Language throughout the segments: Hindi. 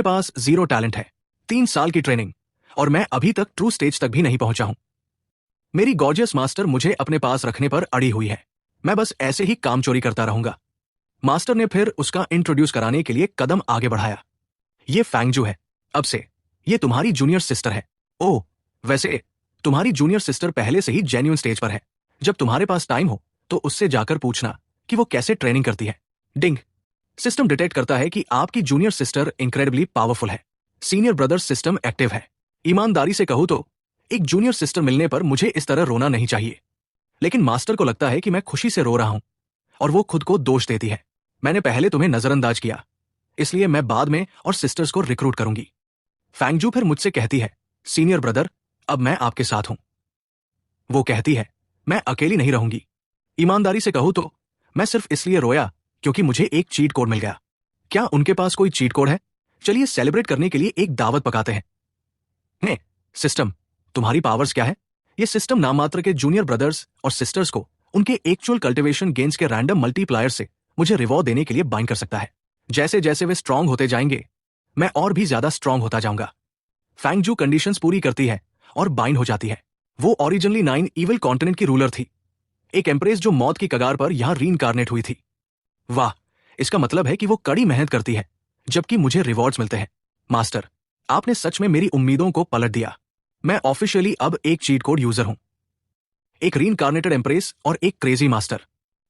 मेरे पास जीरो टैलेंट है, 3 साल की ट्रेनिंग, और मैं अभी तक ट्रू स्टेज तक भी नहीं पहुंचा हूं। मेरी गॉर्जियस मास्टर मुझे अपने पास रखने पर अड़ी हुई है। मैं बस ऐसे ही काम चोरी करता रहूंगा। मास्टर ने फिर उसका इंट्रोड्यूस कराने के लिए कदम आगे बढ़ाया। ये फैंगजू है, अब से ये तुम्हारी जूनियर सिस्टर है। ओह, वैसे तुम्हारी जूनियर सिस्टर पहले से ही जेन्युइन स्टेज पर है। जब तुम्हारे पास टाइम हो तो उससे जाकर पूछना कि वो कैसे ट्रेनिंग करती है। डिंग। सिस्टम डिटेक्ट करता है कि आपकी जूनियर सिस्टर इनक्रेडिबली पावरफुल है। सीनियर ब्रदर सिस्टम एक्टिव है। ईमानदारी से कहूं तो एक जूनियर सिस्टर मिलने पर मुझे इस तरह रोना नहीं चाहिए, लेकिन मास्टर को लगता है कि मैं खुशी से रो रहा हूं और वो खुद को दोष देती है। मैंने पहले तुम्हें नजरअंदाज किया, इसलिए मैं बाद में और सिस्टर्स को रिक्रूट करूंगी। फैंगजू फिर मुझसे कहती है, सीनियर ब्रदर, अब मैं आपके साथ हूं। वो कहती है, मैं अकेली नहीं रहूंगी। ईमानदारी से कहूं तो मैं सिर्फ इसलिए रोया क्योंकि मुझे एक चीट कोड मिल गया। क्या उनके पास कोई चीट कोड है? चलिए सेलिब्रेट करने के लिए एक दावत पकाते हैं। ने, सिस्टम, तुम्हारी पावर्स क्या है? ये सिस्टम नाम मात्र के जूनियर ब्रदर्स और सिस्टर्स को उनके एक्चुअल कल्टिवेशन गेन्स के रैंडम मल्टीप्लायर से मुझे रिवॉर्ड देने के लिए बाइंड कर सकता है। जैसे जैसे वे स्ट्रांग होते जाएंगे, मैं और भी ज्यादा स्ट्रांग होता जाऊंगा। फैंगजू कंडीशंस पूरी करती है और बाइंड हो जाती है। वो ओरिजिनली 9 इविल कॉन्टिनेंट की रूलर थी, एक एम्प्रेस जो मौत की कगार पर यहां रीइंकार्नेट हुई थी। वाह, इसका मतलब है कि वो कड़ी मेहनत करती है जबकि मुझे रिवॉर्ड्स मिलते हैं। मास्टर, आपने सच में मेरी उम्मीदों को पलट दिया। मैं ऑफिशियली अब एक चीट कोड यूजर हूं। एक रीइंकार्नेटेड एम्प्रेस और एक क्रेजी मास्टर,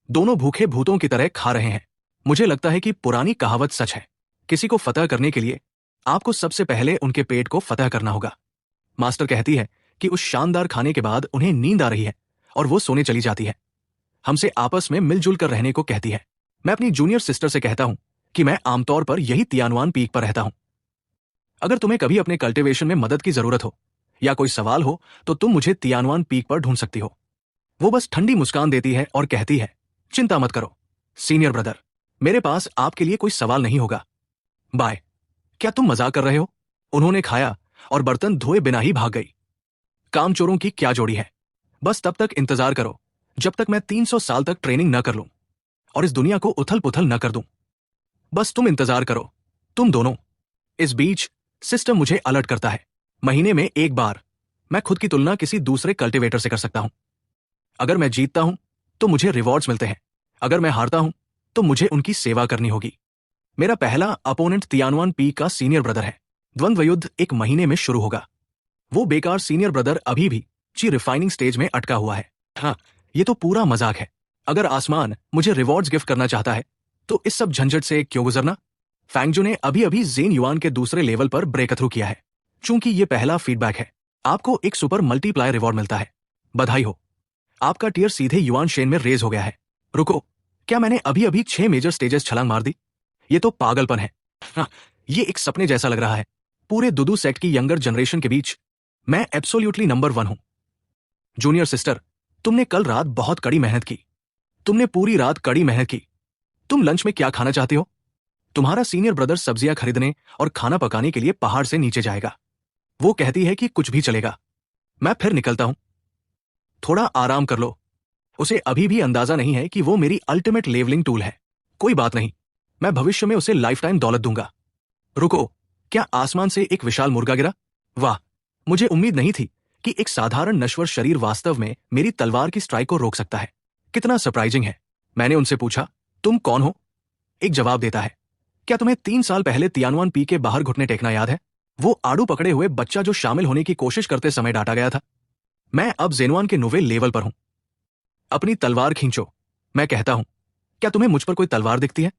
दोनों भूखे भूतों की तरह खा रहे हैं। मुझे लगता है कि पुरानी कहावत सच है, किसी को फतह करने के लिए आपको सबसे पहले उनके पेट को फतह करना होगा। मास्टर कहती है कि उस शानदार खाने के बाद उन्हें नींद आ रही है और वो सोने चली जाती है। हमसे आपस में मिलजुल कर रहने को कहती है। मैं अपनी जूनियर सिस्टर से कहता हूं कि मैं आमतौर पर यही तियानवान पीक पर रहता हूं। अगर तुम्हें कभी अपने कल्टिवेशन में मदद की जरूरत हो या कोई सवाल हो तो तुम मुझे तियानवान पीक पर ढूंढ सकती हो। वो बस ठंडी मुस्कान देती है और कहती है, चिंता मत करो सीनियर ब्रदर, मेरे पास आपके लिए कोई सवाल नहीं होगा। बाय। क्या तुम मजाक कर रहे हो? उन्होंने खाया और बर्तन धोए बिना ही भाग गई। कामचोरों की क्या जोड़ी है। बस तब तक इंतजार करो जब तक मैं 300 साल तक ट्रेनिंग न कर लूं और इस दुनिया को उथल पुथल न कर दूं। बस तुम इंतजार करो, तुम दोनों। इस बीच सिस्टम मुझे अलर्ट करता है। महीने में एक बार मैं खुद की तुलना किसी दूसरे कल्टिवेटर से कर सकता हूं। अगर मैं जीतता हूं तो मुझे रिवॉर्ड्स मिलते हैं, अगर मैं हारता हूं तो मुझे उनकी सेवा करनी होगी। मेरा पहला अपोनेंट तियानवान पी का सीनियर ब्रदर है। द्वंद्व युद्ध 1 महीने में शुरू होगा। वो बेकार सीनियर ब्रदर अभी भी ची रिफाइनिंग स्टेज में अटका हुआ है। हाँ, ये तो पूरा मजाक है। अगर आसमान मुझे रिवॉर्ड्स गिफ्ट करना चाहता है तो इस सब झंझट से क्यों गुजरना? फैंगजू ने अभी अभी जेन युआन के दूसरे लेवल पर ब्रेक थ्रू किया है। चूंकि ये पहला फीडबैक है, आपको एक सुपर मल्टीप्लायर रिवॉर्ड मिलता है। बधाई हो, आपका टियर सीधे युआन शेन में रेज हो गया है। रुको, क्या मैंने अभी अभी 6 मेजर स्टेजेस छलांग मार दी? ये तो पागलपन है। हाँ, ये एक सपने जैसा लग रहा है। पूरे दुदू सेट की यंगर जनरेशन के बीच मैं एब्सोल्युटली नंबर 1 हूं। जूनियर सिस्टर, तुमने कल रात बहुत कड़ी मेहनत की। तुमने पूरी रात कड़ी मेहनत की। तुम लंच में क्या खाना चाहती हो? तुम्हारा सीनियर ब्रदर सब्जियां खरीदने और खाना पकाने के लिए पहाड़ से नीचे जाएगा। वो कहती है कि कुछ भी चलेगा। मैं फिर निकलता हूं। थोड़ा आराम कर लो। उसे अभी भी अंदाजा नहीं है कि वो मेरी अल्टीमेट लेवलिंग टूल है। कोई बात नहीं, मैं भविष्य में उसे लाइफ टाइम दौलत दूंगा। रुको, क्या आसमान से एक विशाल मुर्गा गिरा? वाह, मुझे उम्मीद नहीं थी कि एक साधारण नश्वर शरीर वास्तव में मेरी तलवार की स्ट्राइक को रोक सकता है। कितना सरप्राइजिंग है। मैंने उनसे पूछा, तुम कौन हो? एक जवाब देता है, क्या तुम्हें 3 साल पहले तियानवान पी के बाहर घुटने टेकना याद है? वो आड़ू पकड़े हुए बच्चा जो शामिल होने की कोशिश करते समय डांटा गया था। मैं अब जेनुआन के नोवेल लेवल पर हूं। अपनी तलवार खींचो, मैं कहता हूं। क्या तुम्हें मुझ पर कोई तलवार दिखती है?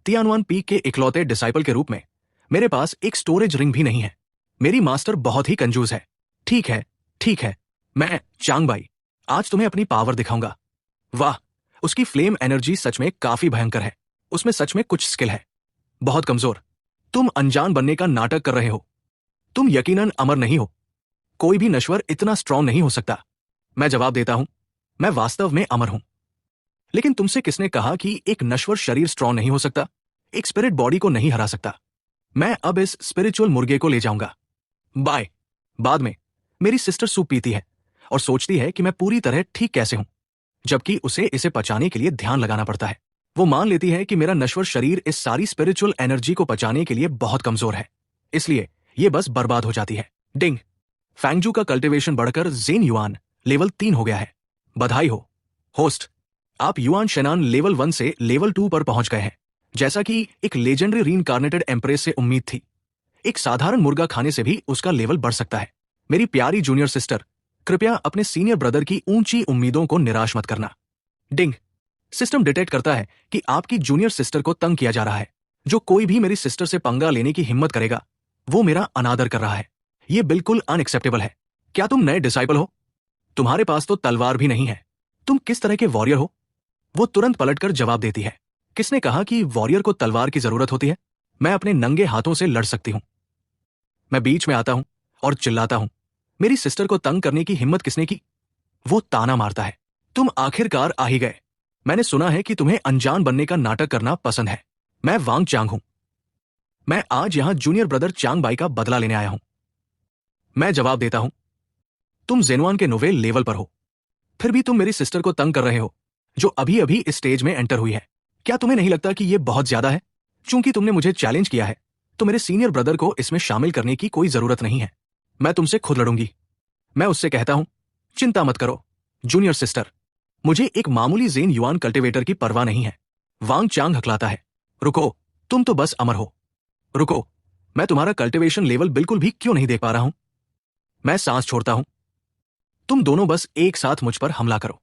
तियानवान पी के इकलौते डिसाइपल के रूप में मेरे पास एक स्टोरेज रिंग भी नहीं है। मेरी मास्टर बहुत ही कंजूस है। ठीक है, ठीक है, मैं चांगबाई आज तुम्हें अपनी पावर दिखाऊंगा। वाह, उसकी फ्लेम एनर्जी सच में काफी भयंकर है। उसमें सच में कुछ स्किल है। बहुत कमजोर। तुम अनजान बनने का नाटक कर रहे हो। तुम यकीनन अमर नहीं हो। कोई भी नश्वर इतना स्ट्रांग नहीं हो सकता। मैं जवाब देता हूं, मैं वास्तव में अमर हूं। लेकिन तुमसे किसने कहा कि एक नश्वर शरीर स्ट्रांग नहीं हो सकता, एक स्पिरिट बॉडी को नहीं हरा सकता? मैं अब इस स्पिरिचुअल मुर्गे को ले जाऊंगा। बाय। बाद में मेरी सिस्टर सूप पीती है और सोचती है कि मैं पूरी तरह ठीक कैसे हूं, जबकि उसे इसे पचाने के लिए ध्यान लगाना पड़ता है। वो मान लेती है कि मेरा नश्वर शरीर इस सारी स्पिरिचुअल एनर्जी को पचाने के लिए बहुत कमजोर है। इसलिए ये बस बर्बाद हो जाती है। डिंग। फैंगजू का कल्टीवेशन बढ़कर जेन युआन लेवल 3 हो गया है। बधाई हो होस्ट, आप युआन शेनान लेवल 1 से लेवल 2 पर पहुंच गए हैं। जैसा कि एक लेजेंडरी रीइंकार्नेटेड एम्प्रेस से उम्मीद थी, एक साधारण मुर्गा खाने से भी उसका लेवल बढ़ सकता है। मेरी प्यारी जूनियर सिस्टर, कृपया अपने सीनियर ब्रदर की ऊंची उम्मीदों को निराश मत करना। डिंग। सिस्टम डिटेक्ट करता है कि आपकी जूनियर सिस्टर को तंग किया जा रहा है। जो कोई भी मेरी सिस्टर से पंगा लेने की हिम्मत करेगा, वो मेरा अनादर कर रहा है। ये बिल्कुल अनएक्सेप्टेबल है। क्या तुम नए डिसाइपल हो? तुम्हारे पास तो तलवार भी नहीं है। तुम किस तरह के वॉरियर हो? वो तुरंत पलटकर जवाब देती है, किसने कहा कि वॉरियर को तलवार की जरूरत होती है? मैं अपने नंगे हाथों से लड़ सकती हूं। मैं बीच में आता हूं और चिल्लाता हूं, मेरी सिस्टर को तंग करने की हिम्मत किसने की? वो ताना मारता है, तुम आखिरकार आ ही गए। मैंने सुना है कि तुम्हें अनजान बनने का नाटक करना पसंद है। मैं वांग चांग हूं। मैं आज यहां जूनियर ब्रदर चांग बाई का बदला लेने आया हूं। मैं जवाब देता हूं, तुम जेनुआन के नोवेल लेवल पर हो, फिर भी तुम मेरी सिस्टर को तंग कर रहे हो, जो अभी अभी इस स्टेज में एंटर हुई है। क्या तुम्हें नहीं लगता कि यह बहुत ज्यादा है? चूंकि तुमने मुझे चैलेंज किया है, तो मेरे सीनियर ब्रदर को इसमें शामिल करने की कोई जरूरत नहीं है। मैं तुमसे खुद लड़ूंगी। मैं उससे कहता हूं, चिंता मत करो जूनियर सिस्टर, मुझे एक मामूली जेन युआन कल्टीवेटर की परवाह नहीं है। वांग चांग हकलाता है, रुको, तुम तो बस अमर हो। रुको, मैं तुम्हारा कल्टीवेशन लेवल बिल्कुल भी क्यों नहीं देख पा रहा हूं? मैं सांस छोड़ता हूं। तुम दोनों बस एक साथ मुझ पर हमला करो।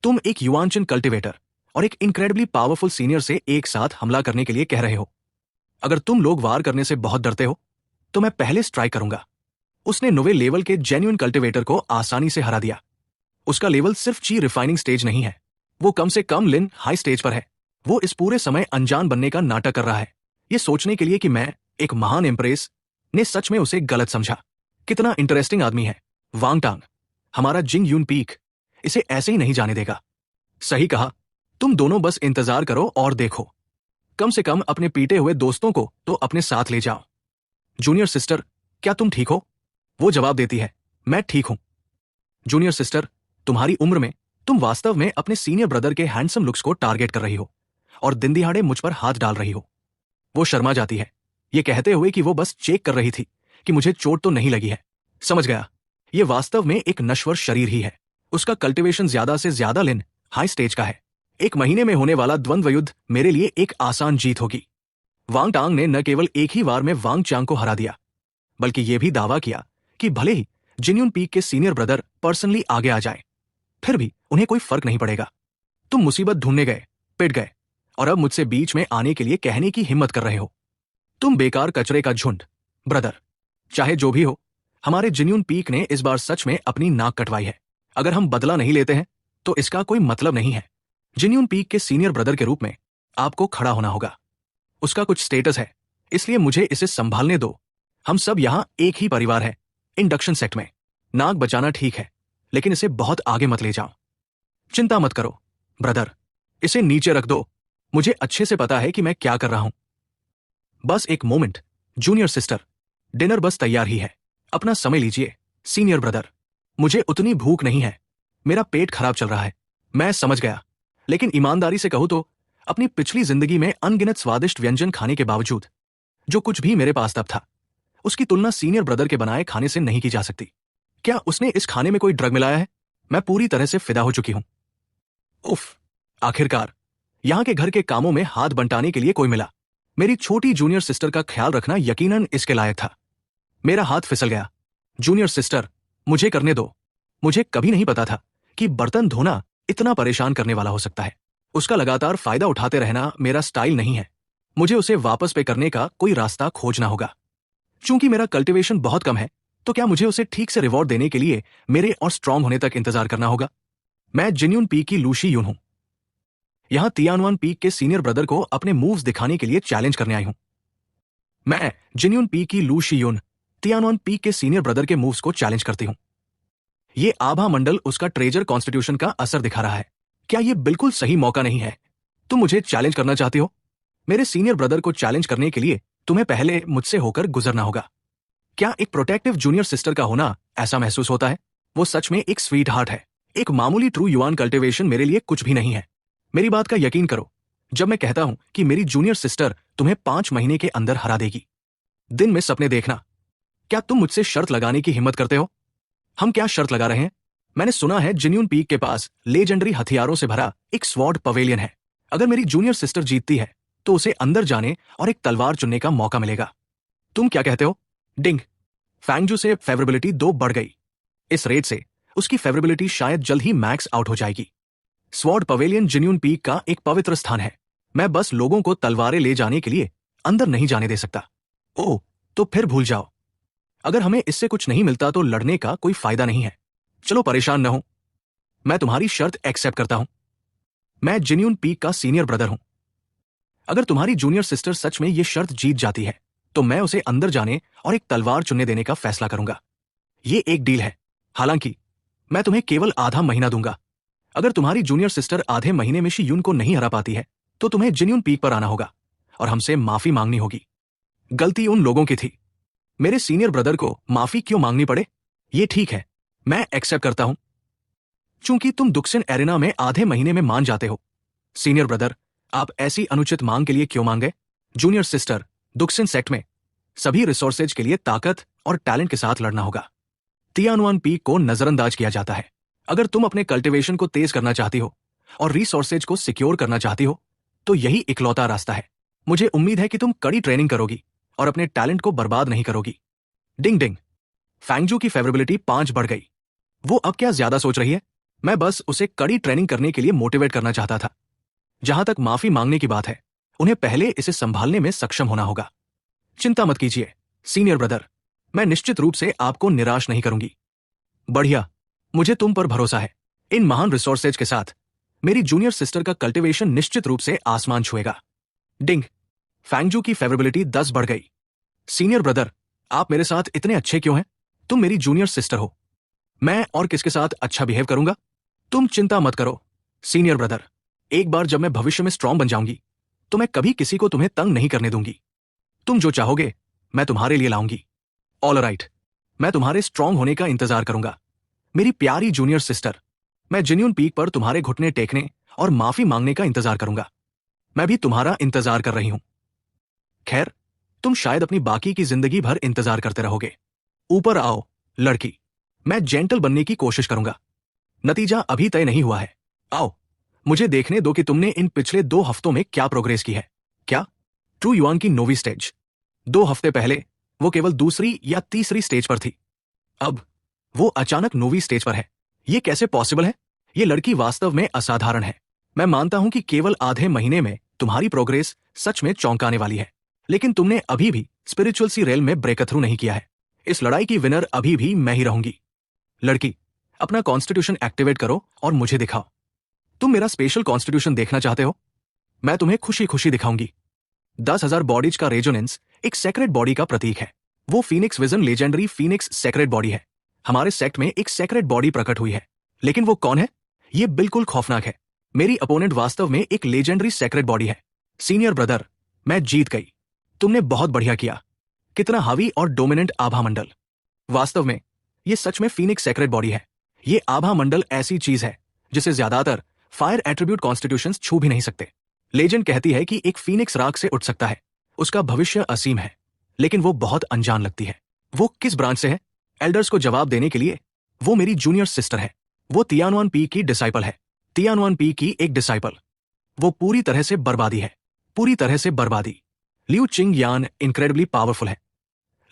तुम एक युआनचन कल्टीवेटर और एक इनक्रेडिबली पावरफुल सीनियर से एक साथ हमला करने के लिए कह रहे हो। अगर तुम लोग वार करने से बहुत डरते हो, तो मैं पहले स्ट्राइक करूंगा। उसने नोवे लेवल के जेन्युइन कल्टीवेटर को आसानी से हरा दिया। उसका लेवल सिर्फ ची रिफाइनिंग स्टेज नहीं है, वो कम से कम लिन हाई स्टेज पर है। वो इस पूरे समय अनजान बनने का नाटक कर रहा है, ये सोचने के लिए कि मैं एक महान एम्प्रेस ने सच में उसे गलत समझा। कितना इंटरेस्टिंग आदमी है वांग टांग। हमारा जिंग यून पीक इसे ऐसे ही नहीं जाने देगा। सही कहा, तुम दोनों बस इंतजार करो और देखो। कम से कम अपने पीटे हुए दोस्तों को तो अपने साथ ले जाओ। जूनियर सिस्टर, क्या तुम ठीक हो? वो जवाब देती है, मैं ठीक हूं। जूनियर सिस्टर, तुम्हारी उम्र में तुम वास्तव में अपने सीनियर ब्रदर के हैंडसम लुक्स को टारगेट कर रही हो और दिन दिहाड़े मुझ पर हाथ डाल रही हो। वो शर्मा जाती है, ये कहते हुए कि वो बस चेक कर रही थी कि मुझे चोट तो नहीं लगी है। समझ गया, ये वास्तव में एक नश्वर शरीर ही है। उसका कल्टीवेशन ज्यादा से ज्यादा लिन हाई स्टेज का है। 1 महीने में होने वाला द्वंद्व युद्ध मेरे लिए एक आसान जीत होगी। वांग टांग ने न केवल एक ही वार में वांग चांग को हरा दिया, बल्कि यह भी दावा किया कि भले ही जिन्यून पीक के सीनियर ब्रदर पर्सनली आगे आ जाए, फिर भी उन्हें कोई फर्क नहीं पड़ेगा। तुम मुसीबत ढूंढने गए, पिट गए, और अब मुझसे बीच में आने के लिए कहने की हिम्मत कर रहे हो। तुम बेकार कचरे का झुंड। ब्रदर, चाहे जो भी हो, हमारे जिन्यून पीक ने इस बार सच में अपनी नाक कटवाई है। अगर हम बदला नहीं लेते हैं, तो इसका कोई मतलब नहीं है। जिन्यून पीक के सीनियर ब्रदर के रूप में आपको खड़ा होना होगा। उसका कुछ स्टेटस है, इसलिए मुझे इसे संभालने दो। हम सब यहां एक ही परिवार है। इंडक्शन सेक्ट में नाक बचाना ठीक है, लेकिन इसे बहुत आगे मत ले जाओ। चिंता मत करो ब्रदर, इसे नीचे रख दो। मुझे अच्छे से पता है कि मैं क्या कर रहा हूं। बस एक मोमेंट जूनियर सिस्टर, डिनर बस तैयार ही है। अपना समय लीजिए सीनियर ब्रदर। मुझे उतनी भूख नहीं है, मेरा पेट खराब चल रहा है। मैं समझ गया, लेकिन ईमानदारी से कहूं तो अपनी पिछली जिंदगी में अनगिनत स्वादिष्ट व्यंजन खाने के बावजूद जो कुछ भी मेरे पास तब था, उसकी तुलना सीनियर ब्रदर के बनाए खाने से नहीं की जा सकती। क्या उसने इस खाने में कोई ड्रग मिलाया है? मैं पूरी तरह से फिदा हो चुकी हूं। उफ, आखिरकार यहां के घर के कामों में हाथ बंटाने के लिए कोई मिला। मेरी छोटी जूनियर सिस्टर का ख्याल रखना यकीनन इसके लायक था। मेरा हाथ फिसल गया। जूनियर सिस्टर, मुझे करने दो। मुझे कभी नहीं पता था कि बर्तन धोना इतना परेशान करने वाला हो सकता है। उसका लगातार फायदा उठाते रहना मेरा स्टाइल नहीं है। मुझे उसे वापस पे करने का कोई रास्ता खोजना होगा। चूंकि मेरा कल्टीवेशन बहुत कम है, तो क्या मुझे उसे ठीक से रिवॉर्ड देने के लिए मेरे और स्ट्रांग होने तक इंतजार करना होगा? मैं जिन्यून पीक की लूशी यून हूं। यहां तियानवान पीक के सीनियर ब्रदर को अपने मूव्स दिखाने के लिए चैलेंज करने आई हूं। मैं जिन्यून पीक की लूशी यून तियानवान पीक के सीनियर ब्रदर के मूव्स को चैलेंज करती हूं। ये आभा मंडल उसका ट्रेजर कॉन्स्टिट्यूशन का असर दिखा रहा है। क्या ये बिल्कुल सही मौका नहीं है? तुम मुझे चैलेंज करना चाहती हो? मेरे सीनियर ब्रदर को चैलेंज करने के लिए तुम्हें पहले मुझसे होकर गुजरना होगा। क्या एक प्रोटेक्टिव जूनियर सिस्टर का होना ऐसा महसूस होता है? वो सच में एक स्वीट हार्ट है। एक मामूली ट्रू युआन कल्टीवेशन मेरे लिए कुछ भी नहीं है। मेरी बात का यकीन करो जब मैं कहता हूं कि मेरी जूनियर सिस्टर तुम्हें 5 महीने के अंदर हरा देगी। दिन में सपने देखना। क्या तुम मुझसे शर्त लगाने की हिम्मत करते हो? हम क्या शर्त लगा रहे हैं? मैंने सुना है जिन्यून पीक के पास लेजेंडरी हथियारों से भरा एक स्वॉर्ड पवेलियन है। अगर मेरी जूनियर सिस्टर जीतती है तो उसे अंदर जाने और एक तलवार चुनने का मौका मिलेगा। तुम क्या कहते हो? डिंग। फैंगजू से फेवरेबिलिटी 2 बढ़ गई। इस रेट से उसकी फेवरेबिलिटी शायद जल्द ही मैक्स आउट हो जाएगी। स्वॉर्ड पवेलियन जिन्यून पीक का एक पवित्र स्थान है। मैं बस लोगों को तलवारें ले जाने के लिए अंदर नहीं जाने दे सकता। ओह, तो फिर भूल जाओ। अगर हमें इससे कुछ नहीं मिलता तो लड़ने का कोई फायदा नहीं है। चलो परेशान न हो, मैं तुम्हारी शर्त एक्सेप्ट करता हूं। मैं जिन्यून पीक का सीनियर ब्रदर हूं। अगर तुम्हारी जूनियर सिस्टर सच में ये शर्त जीत जाती है तो मैं उसे अंदर जाने और एक तलवार चुनने देने का फैसला करूंगा। ये एक डील है। हालांकि मैं तुम्हें केवल आधा महीना दूंगा। अगर तुम्हारी जूनियर सिस्टर आधे महीने में शी यून को नहीं हरा पाती है तो तुम्हें जिन्यून पीक पर आना होगा और हमसे माफी मांगनी होगी। गलती उन लोगों की थी। मेरे सीनियर ब्रदर को माफी क्यों मांगनी पड़े? ये ठीक है, मैं एक्सेप्ट करता हूं। चूंकि तुम दुक्सिन एरिना में आधे महीने में मान जाते हो। सीनियर ब्रदर, आप ऐसी अनुचित मांग के लिए क्यों मांगे? जूनियर सिस्टर, दुक्सिन सेक्ट में सभी रिसोर्सेज के लिए ताकत और टैलेंट के साथ लड़ना होगा। तियानुआन पीक को नजरअंदाज किया जाता है। अगर तुम अपने कल्टीवेशन को तेज करना चाहती हो और रिसोर्सेज को सिक्योर करना चाहती हो तो यही इकलौता रास्ता है। मुझे उम्मीद है कि तुम कड़ी ट्रेनिंग करोगी और अपने टैलेंट को बर्बाद नहीं करोगी। डिंग डिंग। फैंगजू की फेवरेबिलिटी 5 बढ़ गई। वो अब क्या ज्यादा सोच रही है? मैं बस उसे कड़ी ट्रेनिंग करने के लिए मोटिवेट करना चाहता था। जहां तक माफी मांगने की बात है, उन्हें पहले इसे संभालने में सक्षम होना होगा। चिंता मत कीजिए सीनियर ब्रदर, मैं निश्चित रूप से आपको निराश नहीं करूंगी। बढ़िया, मुझे तुम पर भरोसा है। इन महान रिसोर्सेज के साथ मेरी जूनियर सिस्टर का कल्टीवेशन निश्चित रूप से आसमान छुएगा। डिंग। फैंगजू की फेवरेबिलिटी 10 बढ़ गई। सीनियर ब्रदर, आप मेरे साथ इतने अच्छे क्यों हैं? तुम मेरी जूनियर सिस्टर हो। मैं और किसके साथ अच्छा बिहेव करूंगा? तुम चिंता मत करो सीनियर ब्रदर। एक बार जब मैं भविष्य में स्ट्रांग बन जाऊंगी तो मैं कभी किसी को तुम्हें तंग नहीं करने दूंगी। तुम जो चाहोगे मैं तुम्हारे लिए लाऊंगी। ऑल राइट, मैं तुम्हारे स्ट्रांग होने का इंतजार करूंगा। मेरी प्यारी जूनियर सिस्टर, मैं जिन्यून पीक पर तुम्हारे घुटने टेकने और माफी मांगने का इंतजार करूंगा। मैं भी तुम्हारा इंतजार कर रही हूं। खैर, तुम शायद अपनी बाकी की जिंदगी भर इंतजार करते रहोगे। ऊपर आओ लड़की, मैं जेंटल बनने की कोशिश करूंगा। नतीजा अभी तय नहीं हुआ है। आओ, मुझे देखने दो कि तुमने इन पिछले 2 हफ्तों में क्या प्रोग्रेस की है। क्या ट्रू युआन की नोवी स्टेज 2 हफ्ते पहले वो केवल दूसरी या तीसरी स्टेज पर थी, अब वो अचानक नोवी स्टेज पर है। ये कैसे पॉसिबल है? ये लड़की वास्तव में असाधारण है। मैं मानता हूं कि केवल आधे महीने में तुम्हारी प्रोग्रेस सच में चौंकाने वाली है, लेकिन तुमने अभी भी स्पिरिचुअल सी रेल में ब्रेक थ्रू नहीं किया है। इस लड़ाई की विनर अभी भी मैं ही रहूंगी। लड़की, अपना कॉन्स्टिट्यूशन एक्टिवेट करो और मुझे दिखाओ। तुम मेरा स्पेशल कॉन्स्टिट्यूशन देखना चाहते हो? मैं तुम्हें खुशी खुशी दिखाऊंगी। 10,000 बॉडीज का रेजोनेंस एक सेक्रेट बॉडी का प्रतीक है। वो phoenix vision legendary phoenix secret body है। हमारे सेक्ट में एक सेक्रेट बॉडी प्रकट हुई है, लेकिन वो कौन है? ये बिल्कुल खौफनाक है। मेरी अपोनेंट वास्तव में एक लेजेंडरी सेक्रेट बॉडी है। सीनियर ब्रदर, मैं जीत गई। तुमने बहुत बढ़िया किया। कितना हावी और डोमिनेंट आभा मंडल। वास्तव में ये सच में फीनिक्स सेक्रेट बॉडी है। ये आभा मंडल ऐसी चीज है जिसे ज्यादातर फायर एट्रीब्यूट कॉन्स्टिट्यूशंस छू भी नहीं सकते। लेजेंड कहती है कि एक फीनिक्स राख से उठ सकता है, उसका भविष्य असीम है, लेकिन वो बहुत अनजान लगती है। वो किस ब्रांच से है? एल्डर्स को जवाब देने के लिए वो मेरी जूनियर सिस्टर है। वो तियानुआन पी की डिसाइपल है। तियानुआन पी की एक डिसाइपल। वो पूरी तरह से बर्बादी है, पूरी तरह से बर्बादी। लियू चिंग यान इनक्रेडिबली पावरफुल है,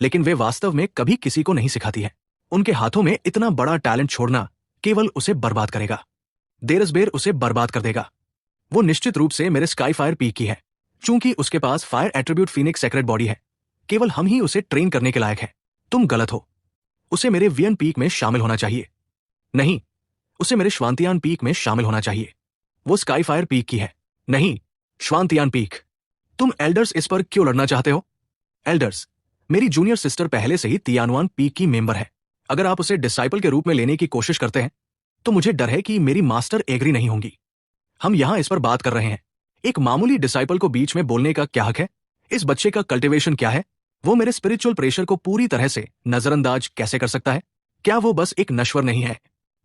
लेकिन वे वास्तव में कभी किसी को नहीं सिखाती है। उनके हाथों में इतना बड़ा टैलेंट छोड़ना केवल उसे बर्बाद करेगा। देरसबेर उसे बर्बाद कर देगा। वो निश्चित रूप से मेरे स्काई फायर पीक की है। चूंकि उसके पास fire attribute phoenix secret body है, केवल हम ही उसे ट्रेन करने के लायक है। तुम गलत हो। उसे मेरे वियन पीक में शामिल होना चाहिए। नहीं, उसे मेरे श्वांतियान पीक में शामिल होना चाहिए। वो स्काई फायर पीक की है, नहीं श्वांतियान पीक। तुम एल्डर्स इस पर क्यों लड़ना चाहते हो? एल्डर्स, मेरी जूनियर सिस्टर पहले से ही तियानुआन पीक की मेंबर है। अगर आप उसे डिसाइपल के रूप में लेने की कोशिश करते हैं तो मुझे डर है कि मेरी मास्टर एग्री नहीं होंगी। हम यहां इस पर बात कर रहे हैं। एक मामूली डिसाइपल को बीच में बोलने का क्या हक है? इस बच्चे का कल्टीवेशन क्या है? वो मेरे स्पिरिचुअल प्रेशर को पूरी तरह से नजरअंदाज कैसे कर सकता है? क्या वो बस एक नश्वर नहीं है?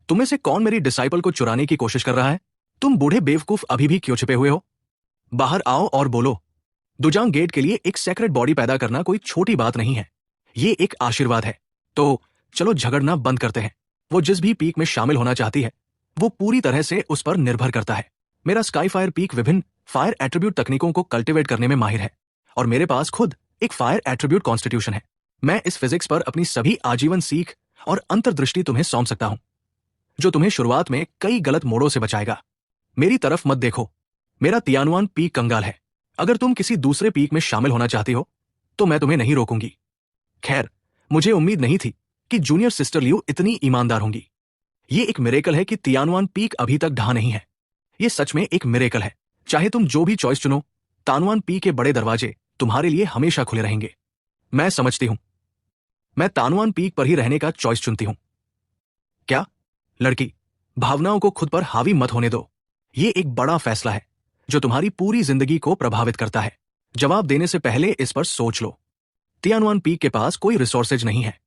तुम में से कौन मेरी डिसाइपल को चुराने की कोशिश कर रहा है? तुम बूढ़े बेवकूफ अभी भी क्यों छिपे हुए हो? बाहर आओ और बोलो। दुजांग गेट के लिए एक सेक्रेट बॉडी पैदा करना कोई छोटी बात नहीं है, ये एक आशीर्वाद है। तो चलो झगड़ना बंद करते हैं। वो जिस भी पीक में शामिल होना चाहती है वो पूरी तरह से उस पर निर्भर करता है। मेरा स्काई फायर पीक विभिन्न फायर एट्रीब्यूट तकनीकों को कल्टीवेट करने में माहिर है और मेरे पास खुद एक फायर एट्रीब्यूट कॉन्स्टिट्यूशन है। मैं इस फिजिक्स पर अपनी सभी आजीवन सीख और अंतर्दृष्टि तुम्हें सौंप सकता हूं, जो तुम्हें शुरुआत में कई गलत मोड़ों से बचाएगा। मेरी तरफ मत देखो, मेरा तियानुआन पीक कंगाल है। अगर तुम किसी दूसरे पीक में शामिल होना चाहती हो तो मैं तुम्हें नहीं रोकूंगी। खैर, मुझे उम्मीद नहीं थी कि जूनियर सिस्टर लियू इतनी ईमानदार होंगी। ये एक मिरेकल है कि तियानुआन पीक अभी तक ढहा नहीं है। ये सच में एक मिरेकल है। चाहे तुम जो भी चॉइस चुनो, तानुआन पीक के बड़े दरवाजे तुम्हारे लिए हमेशा खुले रहेंगे। मैं समझती हूं, मैं तानुआन पीक पर ही रहने का चॉइस चुनती हूं। क्या? लड़की, भावनाओं को खुद पर हावी मत होने दो। ये एक बड़ा फैसला है जो तुम्हारी पूरी जिंदगी को प्रभावित करता है। जवाब देने से पहले इस पर सोच लो। तियानुआन पीक के पास कोई रिसोर्सेज नहीं है।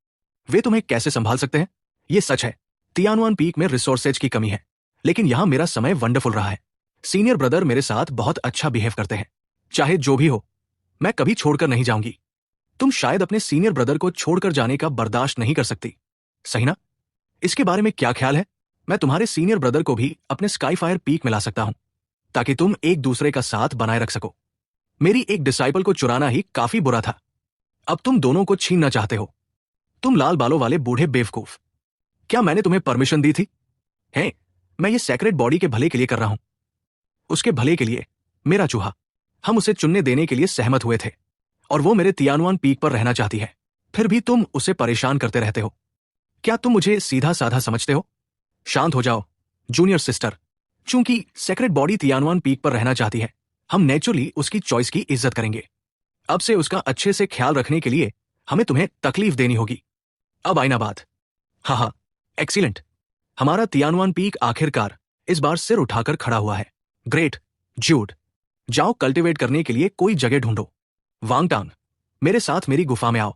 वे तुम्हें कैसे संभाल सकते हैं? ये सच है, तियानुआन पीक में रिसोर्सेज की कमी है, लेकिन यहां मेरा समय वंडरफुल रहा है। सीनियर ब्रदर मेरे साथ बहुत अच्छा बिहेव करते हैं। चाहे जो भी हो, मैं कभी छोड़कर नहीं जाऊंगी। तुम शायद अपने सीनियर ब्रदर को छोड़कर जाने का बर्दाश्त नहीं कर सकती, सही ना? इसके बारे में क्या ख्याल है? मैं तुम्हारे सीनियर ब्रदर को भी अपने स्काई फायर पीक में ला सकता हूं ताकि तुम एक दूसरे का साथ बनाए रख सको। मेरी एक डिसाइपल को चुराना ही काफी बुरा था, अब तुम दोनों को छीनना चाहते हो। तुम लाल बालों वाले बूढ़े बेवकूफ, क्या मैंने तुम्हें परमिशन दी थी? है, मैं ये सेक्रेट बॉडी के भले के लिए कर रहा हूं, उसके भले के लिए। मेरा चूहा, हम उसे चुनने देने के लिए सहमत हुए थे और वो मेरे तियानुआन पीक पर रहना चाहती है। फिर भी तुम उसे परेशान करते रहते हो। क्या तुम मुझे सीधा साधा समझते हो? शांत हो जाओ जूनियर सिस्टर। चूंकि सेक्रेट बॉडी तियानुआन पीक पर रहना चाहती है, हम नेचुरली उसकी चॉइस की इज्जत करेंगे। अब से उसका अच्छे से ख्याल रखने के लिए हमें तुम्हें तकलीफ देनी होगी। अब आईना बात। हाँ, एक्सीलेंट। हमारा तियानुआन पीक आखिरकार इस बार सिर उठाकर खड़ा हुआ है। Great, Jude. जाओ कल्टीवेट करने के लिए कोई जगह ढूंढो। वांगटांग, मेरे साथ मेरी गुफा में आओ।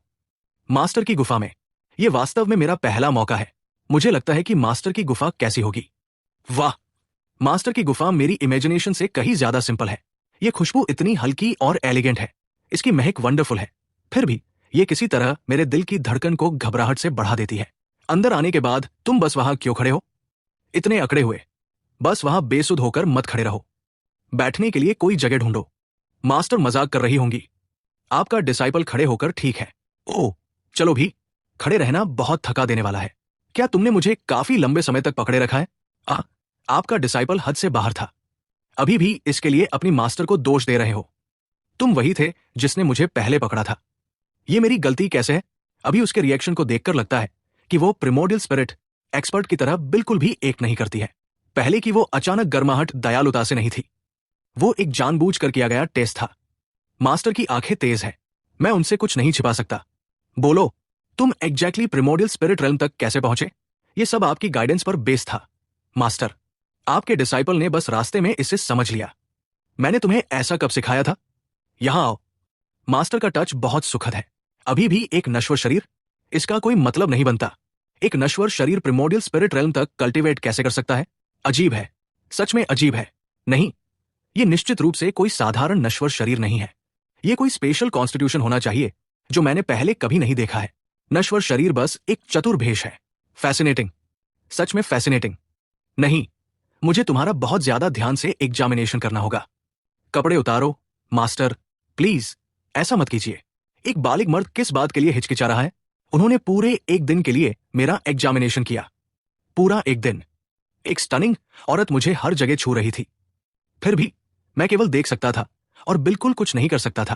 मास्टर की गुफा में। यह वास्तव में मेरा पहला मौका है। मुझे लगता है कि मास्टर की गुफा कैसी होगी। वाह, मास्टर की गुफा मेरी इमेजिनेशन से कहीं ज्यादा सिंपल है। यह खुशबू इतनी हल्की और एलिगेंट है, इसकी महक वंडरफुल है। फिर भी ये किसी तरह मेरे दिल की धड़कन को घबराहट से बढ़ा देती है। अंदर आने के बाद तुम बस वहां क्यों खड़े हो, इतने अकड़े हुए? बस वहां बेसुध होकर मत खड़े रहो। बैठने के लिए कोई जगह ढूंढो। मास्टर मजाक कर रही होंगी। आपका डिसाइपल खड़े होकर ठीक है। ओह, चलो भी। खड़े रहना बहुत थका देने वाला है। क्या तुमने मुझे काफी लंबे समय तक पकड़े रखा है? आपका डिसाइपल हद से बाहर था। अभी भी इसके लिए अपनी मास्टर को दोष दे रहे हो। तुम वही थे जिसने मुझे पहले पकड़ा था। ये मेरी गलती कैसे है? अभी उसके रिएक्शन को देखकर लगता है कि वो प्रिमोडियल स्पिरिट एक्सपर्ट की तरह बिल्कुल भी एक नहीं करती है। पहले की वो अचानक गर्माहट दयालुता से नहीं थी, वो एक जानबूझकर किया गया टेस्ट था। मास्टर की आंखें तेज है, मैं उनसे कुछ नहीं छिपा सकता। बोलो, तुम एग्जैक्टली प्रिमोडियल स्पिरिट रेल्म तक कैसे पहुंचे? ये सब आपकी गाइडेंस पर बेस था मास्टर। आपके डिसाइपल ने बस रास्ते में इसे समझ लिया। मैंने तुम्हें ऐसा कब सिखाया था? यहां आओ। मास्टर का टच बहुत सुखद है। अभी भी एक नश्वर शरीर? इसका कोई मतलब नहीं बनता। एक नश्वर शरीर प्रिमोडियल स्पिरिट रेल्म तक कल्टीवेट कैसे कर सकता है? अजीब है, सच में अजीब है। नहीं, ये निश्चित रूप से कोई साधारण नश्वर शरीर नहीं है। ये कोई स्पेशल कॉन्स्टिट्यूशन होना चाहिए जो मैंने पहले कभी नहीं देखा है। नश्वर शरीर बस एक चतुर भेष है। फैसिनेटिंग, सच में फैसिनेटिंग। नहीं, मुझे तुम्हारा बहुत ज्यादा ध्यान से एग्जामिनेशन करना होगा। कपड़े उतारो मास्टर, प्लीज ऐसा मत कीजिए। एक बालिग मर्द किस बात के लिए हिचकिचा रहा है? उन्होंने पूरे एक दिन के लिए मेरा एग्जामिनेशन किया। पूरा एक दिन। एक स्टनिंग औरत मुझे हर जगह छू रही थी। फिर भी मैं केवल देख सकता था और बिल्कुल कुछ नहीं कर सकता था।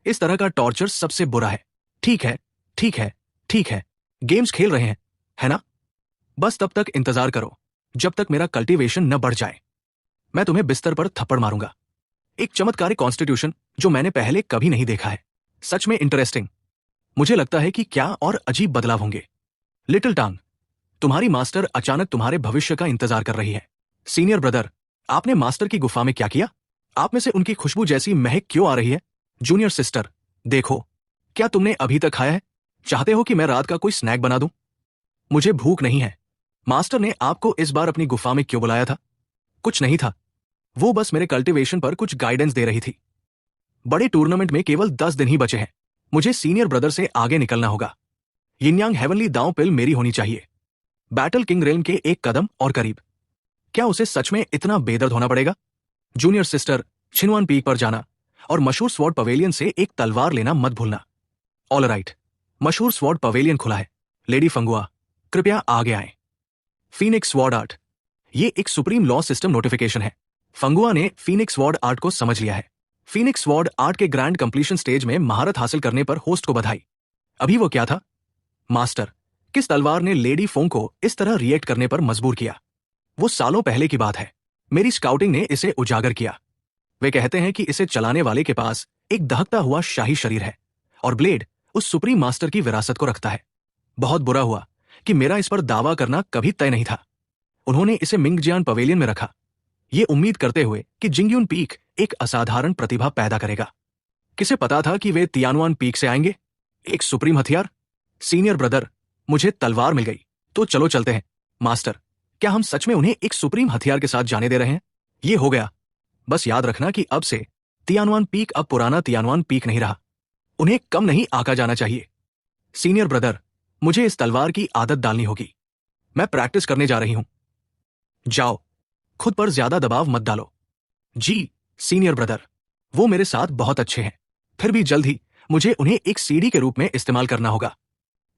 इस तरह का टॉर्चर सबसे बुरा है। ठीक है, ठीक है, ठीक है, गेम्स खेल रहे हैं, है ना? बस तब तक इंतजार करो जब तक मेरा कल्टीवेशन न बढ़ जाए। मैं तुम्हें बिस्तर पर थप्पड़ मारूंगा। एक चमत्कारिक कॉन्स्टिट्यूशन जो मैंने पहले कभी नहीं देखा है। सच में इंटरेस्टिंग। मुझे लगता है कि क्या और अजीब बदलाव होंगे। लिटिल टांग, तुम्हारी मास्टर अचानक तुम्हारे भविष्य का इंतजार कर रही है। सीनियर ब्रदर, आपने मास्टर की गुफा में क्या किया? आप में से उनकी खुशबू जैसी महक क्यों आ रही है? जूनियर सिस्टर, देखो, क्या तुमने अभी तक खाया है? चाहते हो कि मैं रात का कोई स्नैक बना दूं? मुझे भूख नहीं है। मास्टर ने आपको इस बार अपनी गुफा में क्यों बुलाया था? कुछ नहीं था, वो बस मेरे कल्टीवेशन पर कुछ गाइडेंस दे रही थी। बड़े टूर्नामेंट में केवल 10 दिन ही बचे हैं। मुझे सीनियर ब्रदर से आगे निकलना होगा। यिनयांग हेवनली दांव पिल मेरी होनी चाहिए। बैटल किंग रेल्म के एक कदम और करीब। क्या उसे सच में इतना बेदर्द होना पड़ेगा? जूनियर सिस्टर, छिनवान पीक पर जाना और मशहूर स्वॉर्ड पवेलियन से एक तलवार लेना मत भूलना। ऑल राइट, मशहूर स्वॉर्ड पवेलियन खुला है। लेडी फंगुआ, कृपया आगे आएं। फीनिक्स स्वॉर्ड आर्ट, ये एक सुप्रीम लॉ सिस्टम नोटिफिकेशन है। फंगुआ ने फीनिक्स स्वॉर्ड आर्ट को समझ लिया है। फीनिक्स स्वॉर्ड आर्ट के ग्रैंड कंप्लीशन स्टेज में महारत हासिल करने पर होस्ट को बधाई। अभी वो क्या था? मास्टर, किस तलवार ने लेडी फोंग को इस तरह रिएक्ट करने पर मजबूर किया? वो सालों पहले की बात है। मेरी स्काउटिंग ने इसे उजागर किया। वे कहते हैं कि इसे चलाने वाले के पास एक दहकता हुआ शाही शरीर है और ब्लेड उस सुप्रीम मास्टर की विरासत को रखता है। बहुत बुरा हुआ कि मेरा इस पर दावा करना कभी तय नहीं था। उन्होंने इसे मिंगजियान पवेलियन में रखा, ये उम्मीद करते हुए कि जिंगयुन पीक एक असाधारण प्रतिभा पैदा करेगा। किसे पता था कि वे तियानुआन पीक से आएंगे? एक सुप्रीम हथियार। सीनियर ब्रदर, मुझे तलवार मिल गई, तो चलो चलते हैं। मास्टर, क्या हम सच में उन्हें एक सुप्रीम हथियार के साथ जाने दे रहे हैं? ये हो गया। बस याद रखना कि अब से तियानुआन पीक अब पुराना तियानुआन पीक नहीं रहा। उन्हें कम नहीं आका जाना चाहिए। सीनियर ब्रदर, मुझे इस तलवार की आदत डालनी होगी। मैं प्रैक्टिस करने जा रही हूं। जाओ, खुद पर ज्यादा दबाव मत डालो। जी सीनियर ब्रदर, वो मेरे साथ बहुत अच्छे हैं, फिर भी जल्द ही मुझे उन्हें एक सीडी के रूप में इस्तेमाल करना होगा।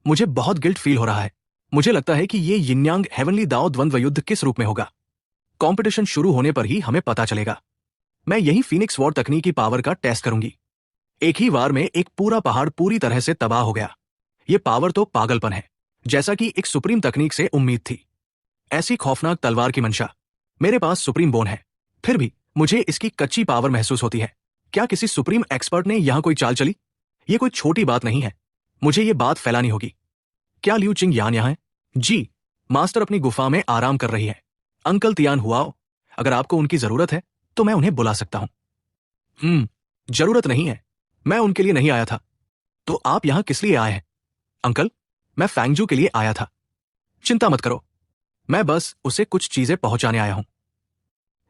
मुझे बहुत गिल्ट फील हो रहा है। मुझे लगता है कि ये यिनयांग हेवनली दाओ द्वंद्व युद्ध किस रूप में होगा। कंपटीशन शुरू होने पर ही हमें पता चलेगा। मैं यही फीनिक्स वॉर तकनीकी पावर का टेस्ट करूंगी। एक ही वार में एक पूरा पहाड़ पूरी तरह से तबाह हो गया। ये पावर तो पागलपन है, जैसा कि एक सुप्रीम तकनीक से उम्मीद थी। ऐसी खौफनाक तलवार की मंशा। मेरे पास सुप्रीम बोन है, फिर भी मुझे इसकी कच्ची पावर महसूस होती है। क्या किसी सुप्रीम एक्सपर्ट ने यहां कोई चाल चली? ये कोई छोटी बात नहीं है। मुझे ये बात फैलानी होगी। क्या लियू चिंग यान यहां है? जी, मास्टर अपनी गुफा में आराम कर रही है। अंकल तियान हुआओ, अगर आपको उनकी जरूरत है तो मैं उन्हें बुला सकता हूं। जरूरत नहीं है, मैं उनके लिए नहीं आया था। तो आप यहां किस लिए आए हैं? अंकल, मैं फैंगजू के लिए आया था। चिंता मत करो, मैं बस उसे कुछ चीजें पहुंचाने आया हूं।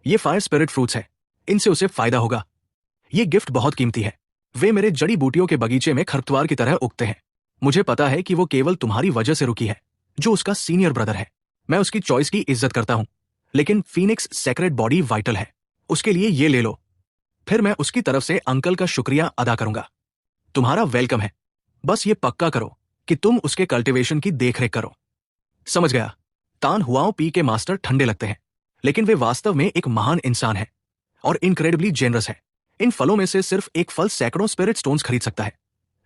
ये फायर स्पिरिट फ्रूट्स है, इनसे उसे फायदा होगा। ये गिफ्ट बहुत कीमती है। वे मेरे जड़ी बूटियों के बगीचे में खरपतवार की तरह उगते हैं। मुझे पता है कि वो केवल तुम्हारी वजह से रुकी है, जो उसका सीनियर ब्रदर है। मैं उसकी चॉइस की इज्जत करता हूं, लेकिन फीनिक्स सेक्रेट बॉडी वाइटल है। उसके लिए ये ले लो, फिर मैं उसकी तरफ से अंकल का शुक्रिया अदा करूंगा। तुम्हारा वेलकम है। बस ये पक्का करो कि तुम उसके कल्टीवेशन की देखरेख करो। समझ गया। तान हुआओ पी के मास्टर ठंडे लगते हैं, लेकिन वे वास्तव में एक महान इंसान है और इनक्रेडिबली जेनरस है। इन फलों में से सिर्फ एक फल सैकड़ों स्पिरिट स्टोन्स खरीद सकता है,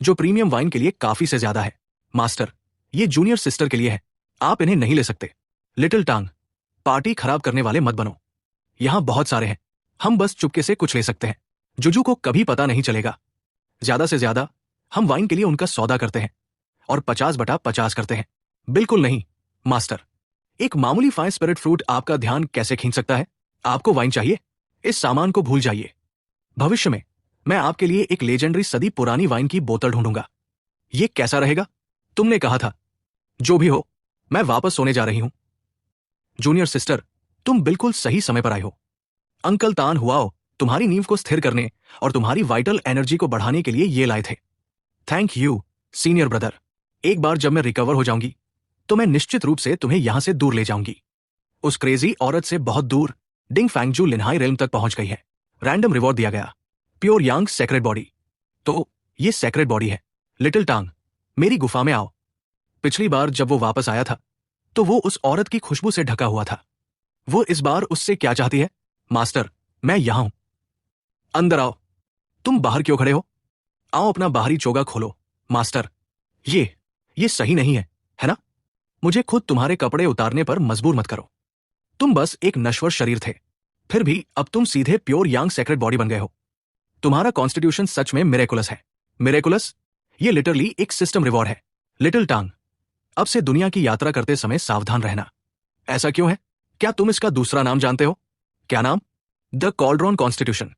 जो प्रीमियम वाइन के लिए काफी से ज्यादा है। मास्टर, ये जूनियर सिस्टर के लिए है, आप इन्हें नहीं ले सकते। लिटिल टांग, पार्टी खराब करने वाले मत बनो। यहां बहुत सारे हैं, हम बस चुपके से कुछ ले सकते हैं। जुजू को कभी पता नहीं चलेगा। ज्यादा से ज्यादा हम वाइन के लिए उनका सौदा करते हैं और 50/50 करते हैं। बिल्कुल नहीं मास्टर, एक मामूली फायर स्पिरिट फ्रूट आपका ध्यान कैसे खींच सकता है? आपको वाइन चाहिए? इस सामान को भूल जाइए। भविष्य में मैं आपके लिए एक लेजेंडरी सदी पुरानी वाइन की बोतल ढूंढूंगा। ये कैसा रहेगा? तुमने कहा था। जो भी हो, मैं वापस सोने जा रही हूं। जूनियर सिस्टर, तुम बिल्कुल सही समय पर आई हो। अंकल तान हुआओ तुम्हारी नींव को स्थिर करने और तुम्हारी वाइटल एनर्जी को बढ़ाने के लिए ये लाए थे। Thank you senior brother. एक बार जब मैं रिकवर हो जाऊंगी तो मैं निश्चित रूप से तुम्हें यहां से दूर ले जाऊंगी। उस क्रेजी औरत से बहुत दूर। डिंग फैंगजू लिन्हाई रेल्म तक पहुंच गई है। रैंडम रिवॉर्ड दिया गया, प्योर यांग सेक्रेट बॉडी। तो ये सेक्रेट बॉडी है। लिटिल टांग, मेरी गुफा में आओ। पिछली बार जब वो वापस आया था तो वो उस औरत की खुशबू से ढका हुआ था। वो इस बार उससे क्या चाहती है? मास्टर, मैं यहां हूं। अंदर आओ। तुम बाहर क्यों खड़े हो? आओ अपना बाहरी चोगा खोलो। मास्टर, ये सही नहीं है ना? मुझे खुद तुम्हारे कपड़े उतारने पर मजबूर मत करो। तुम बस एक नश्वर शरीर थे, फिर भी अब तुम सीधे प्योर यांग सेक्रेट बॉडी बन गए हो। तुम्हारा कॉन्स्टिट्यूशन सच में मिरेकुलस है। मिरेकुलस? ये लिटरली एक सिस्टम रिवॉर्ड है। लिटिल टांग, अब से दुनिया की यात्रा करते समय सावधान रहना। ऐसा क्यों है? क्या तुम इसका दूसरा नाम जानते हो? क्या नाम? The cauldron constitution.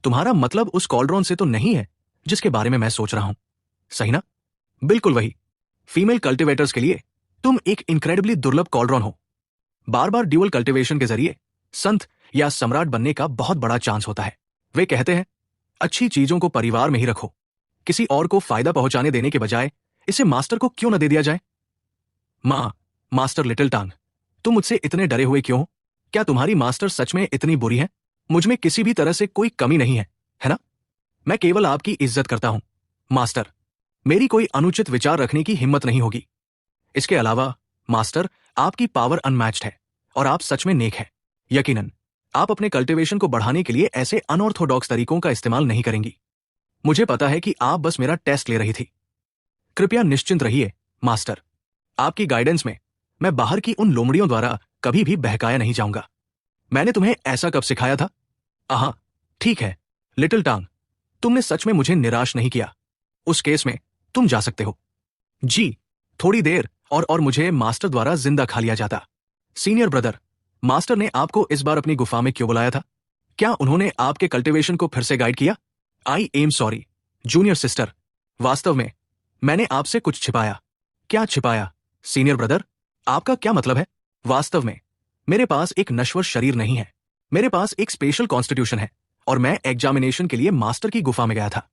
तुम्हारा मतलब उस कॉल्ड्रॉन से तो नहीं है जिसके बारे में मैं सोच रहा हूं, सही ना? बिल्कुल वही। फीमेल कल्टिवेटर्स के लिए तुम एक इनक्रेडिबली दुर्लभ कॉल्ड्रॉन हो। बार बार ड्यूअल कल्टिवेशन के जरिए संत या सम्राट बनने का बहुत बड़ा चांस होता है। वे कहते हैं अच्छी चीजों को परिवार में ही रखो। किसी और को फायदा पहुंचाने देने के बजाय इसे मास्टर को क्यों न दे दिया जाए? माँ, मास्टर लिटिल टांग, तुम मुझसे इतने डरे हुए क्यों हो? क्या तुम्हारी मास्टर सच में इतनी बुरी है? मुझ में किसी भी तरह से कोई कमी नहीं है ना? मैं केवल आपकी इज्जत करता हूं, मास्टर। मेरी कोई अनुचित विचार रखने की हिम्मत नहीं होगी। इसके अलावा मास्टर, आपकी पावर अनमैच्ड है और आप सच में नेक हैं। यकीनन आप अपने कल्टीवेशन को बढ़ाने के लिए ऐसे अनऑर्थोडॉक्स तरीकों का इस्तेमाल नहीं करेंगी। मुझे पता है कि आप बस मेरा टेस्ट ले रही थी। कृपया निश्चिंत रहिए, मास्टर। आपकी गाइडेंस में मैं बाहर की उन लोमड़ियों द्वारा कभी भी बहकाया नहीं जाऊंगा। मैंने तुम्हें ऐसा कब सिखाया था? आहा, ठीक है लिटिल टांग, तुमने सच में मुझे निराश नहीं किया। उस केस में तुम जा सकते हो। जी, थोड़ी देर और मुझे मास्टर द्वारा जिंदा खा लिया जाता। सीनियर ब्रदर, मास्टर ने आपको इस बार अपनी गुफा में क्यों बुलाया था? क्या उन्होंने आपके कल्टीवेशन को फिर से गाइड किया? I am sorry, junior sister. वास्तव में मैंने आपसे कुछ छिपाया। क्या छिपाया, सीनियर ब्रदर? आपका क्या मतलब है? वास्तव में मेरे पास एक नश्वर शरीर नहीं है। मेरे पास एक स्पेशल कॉन्स्टिट्यूशन है और मैं एग्जामिनेशन के लिए मास्टर की गुफा में गया था।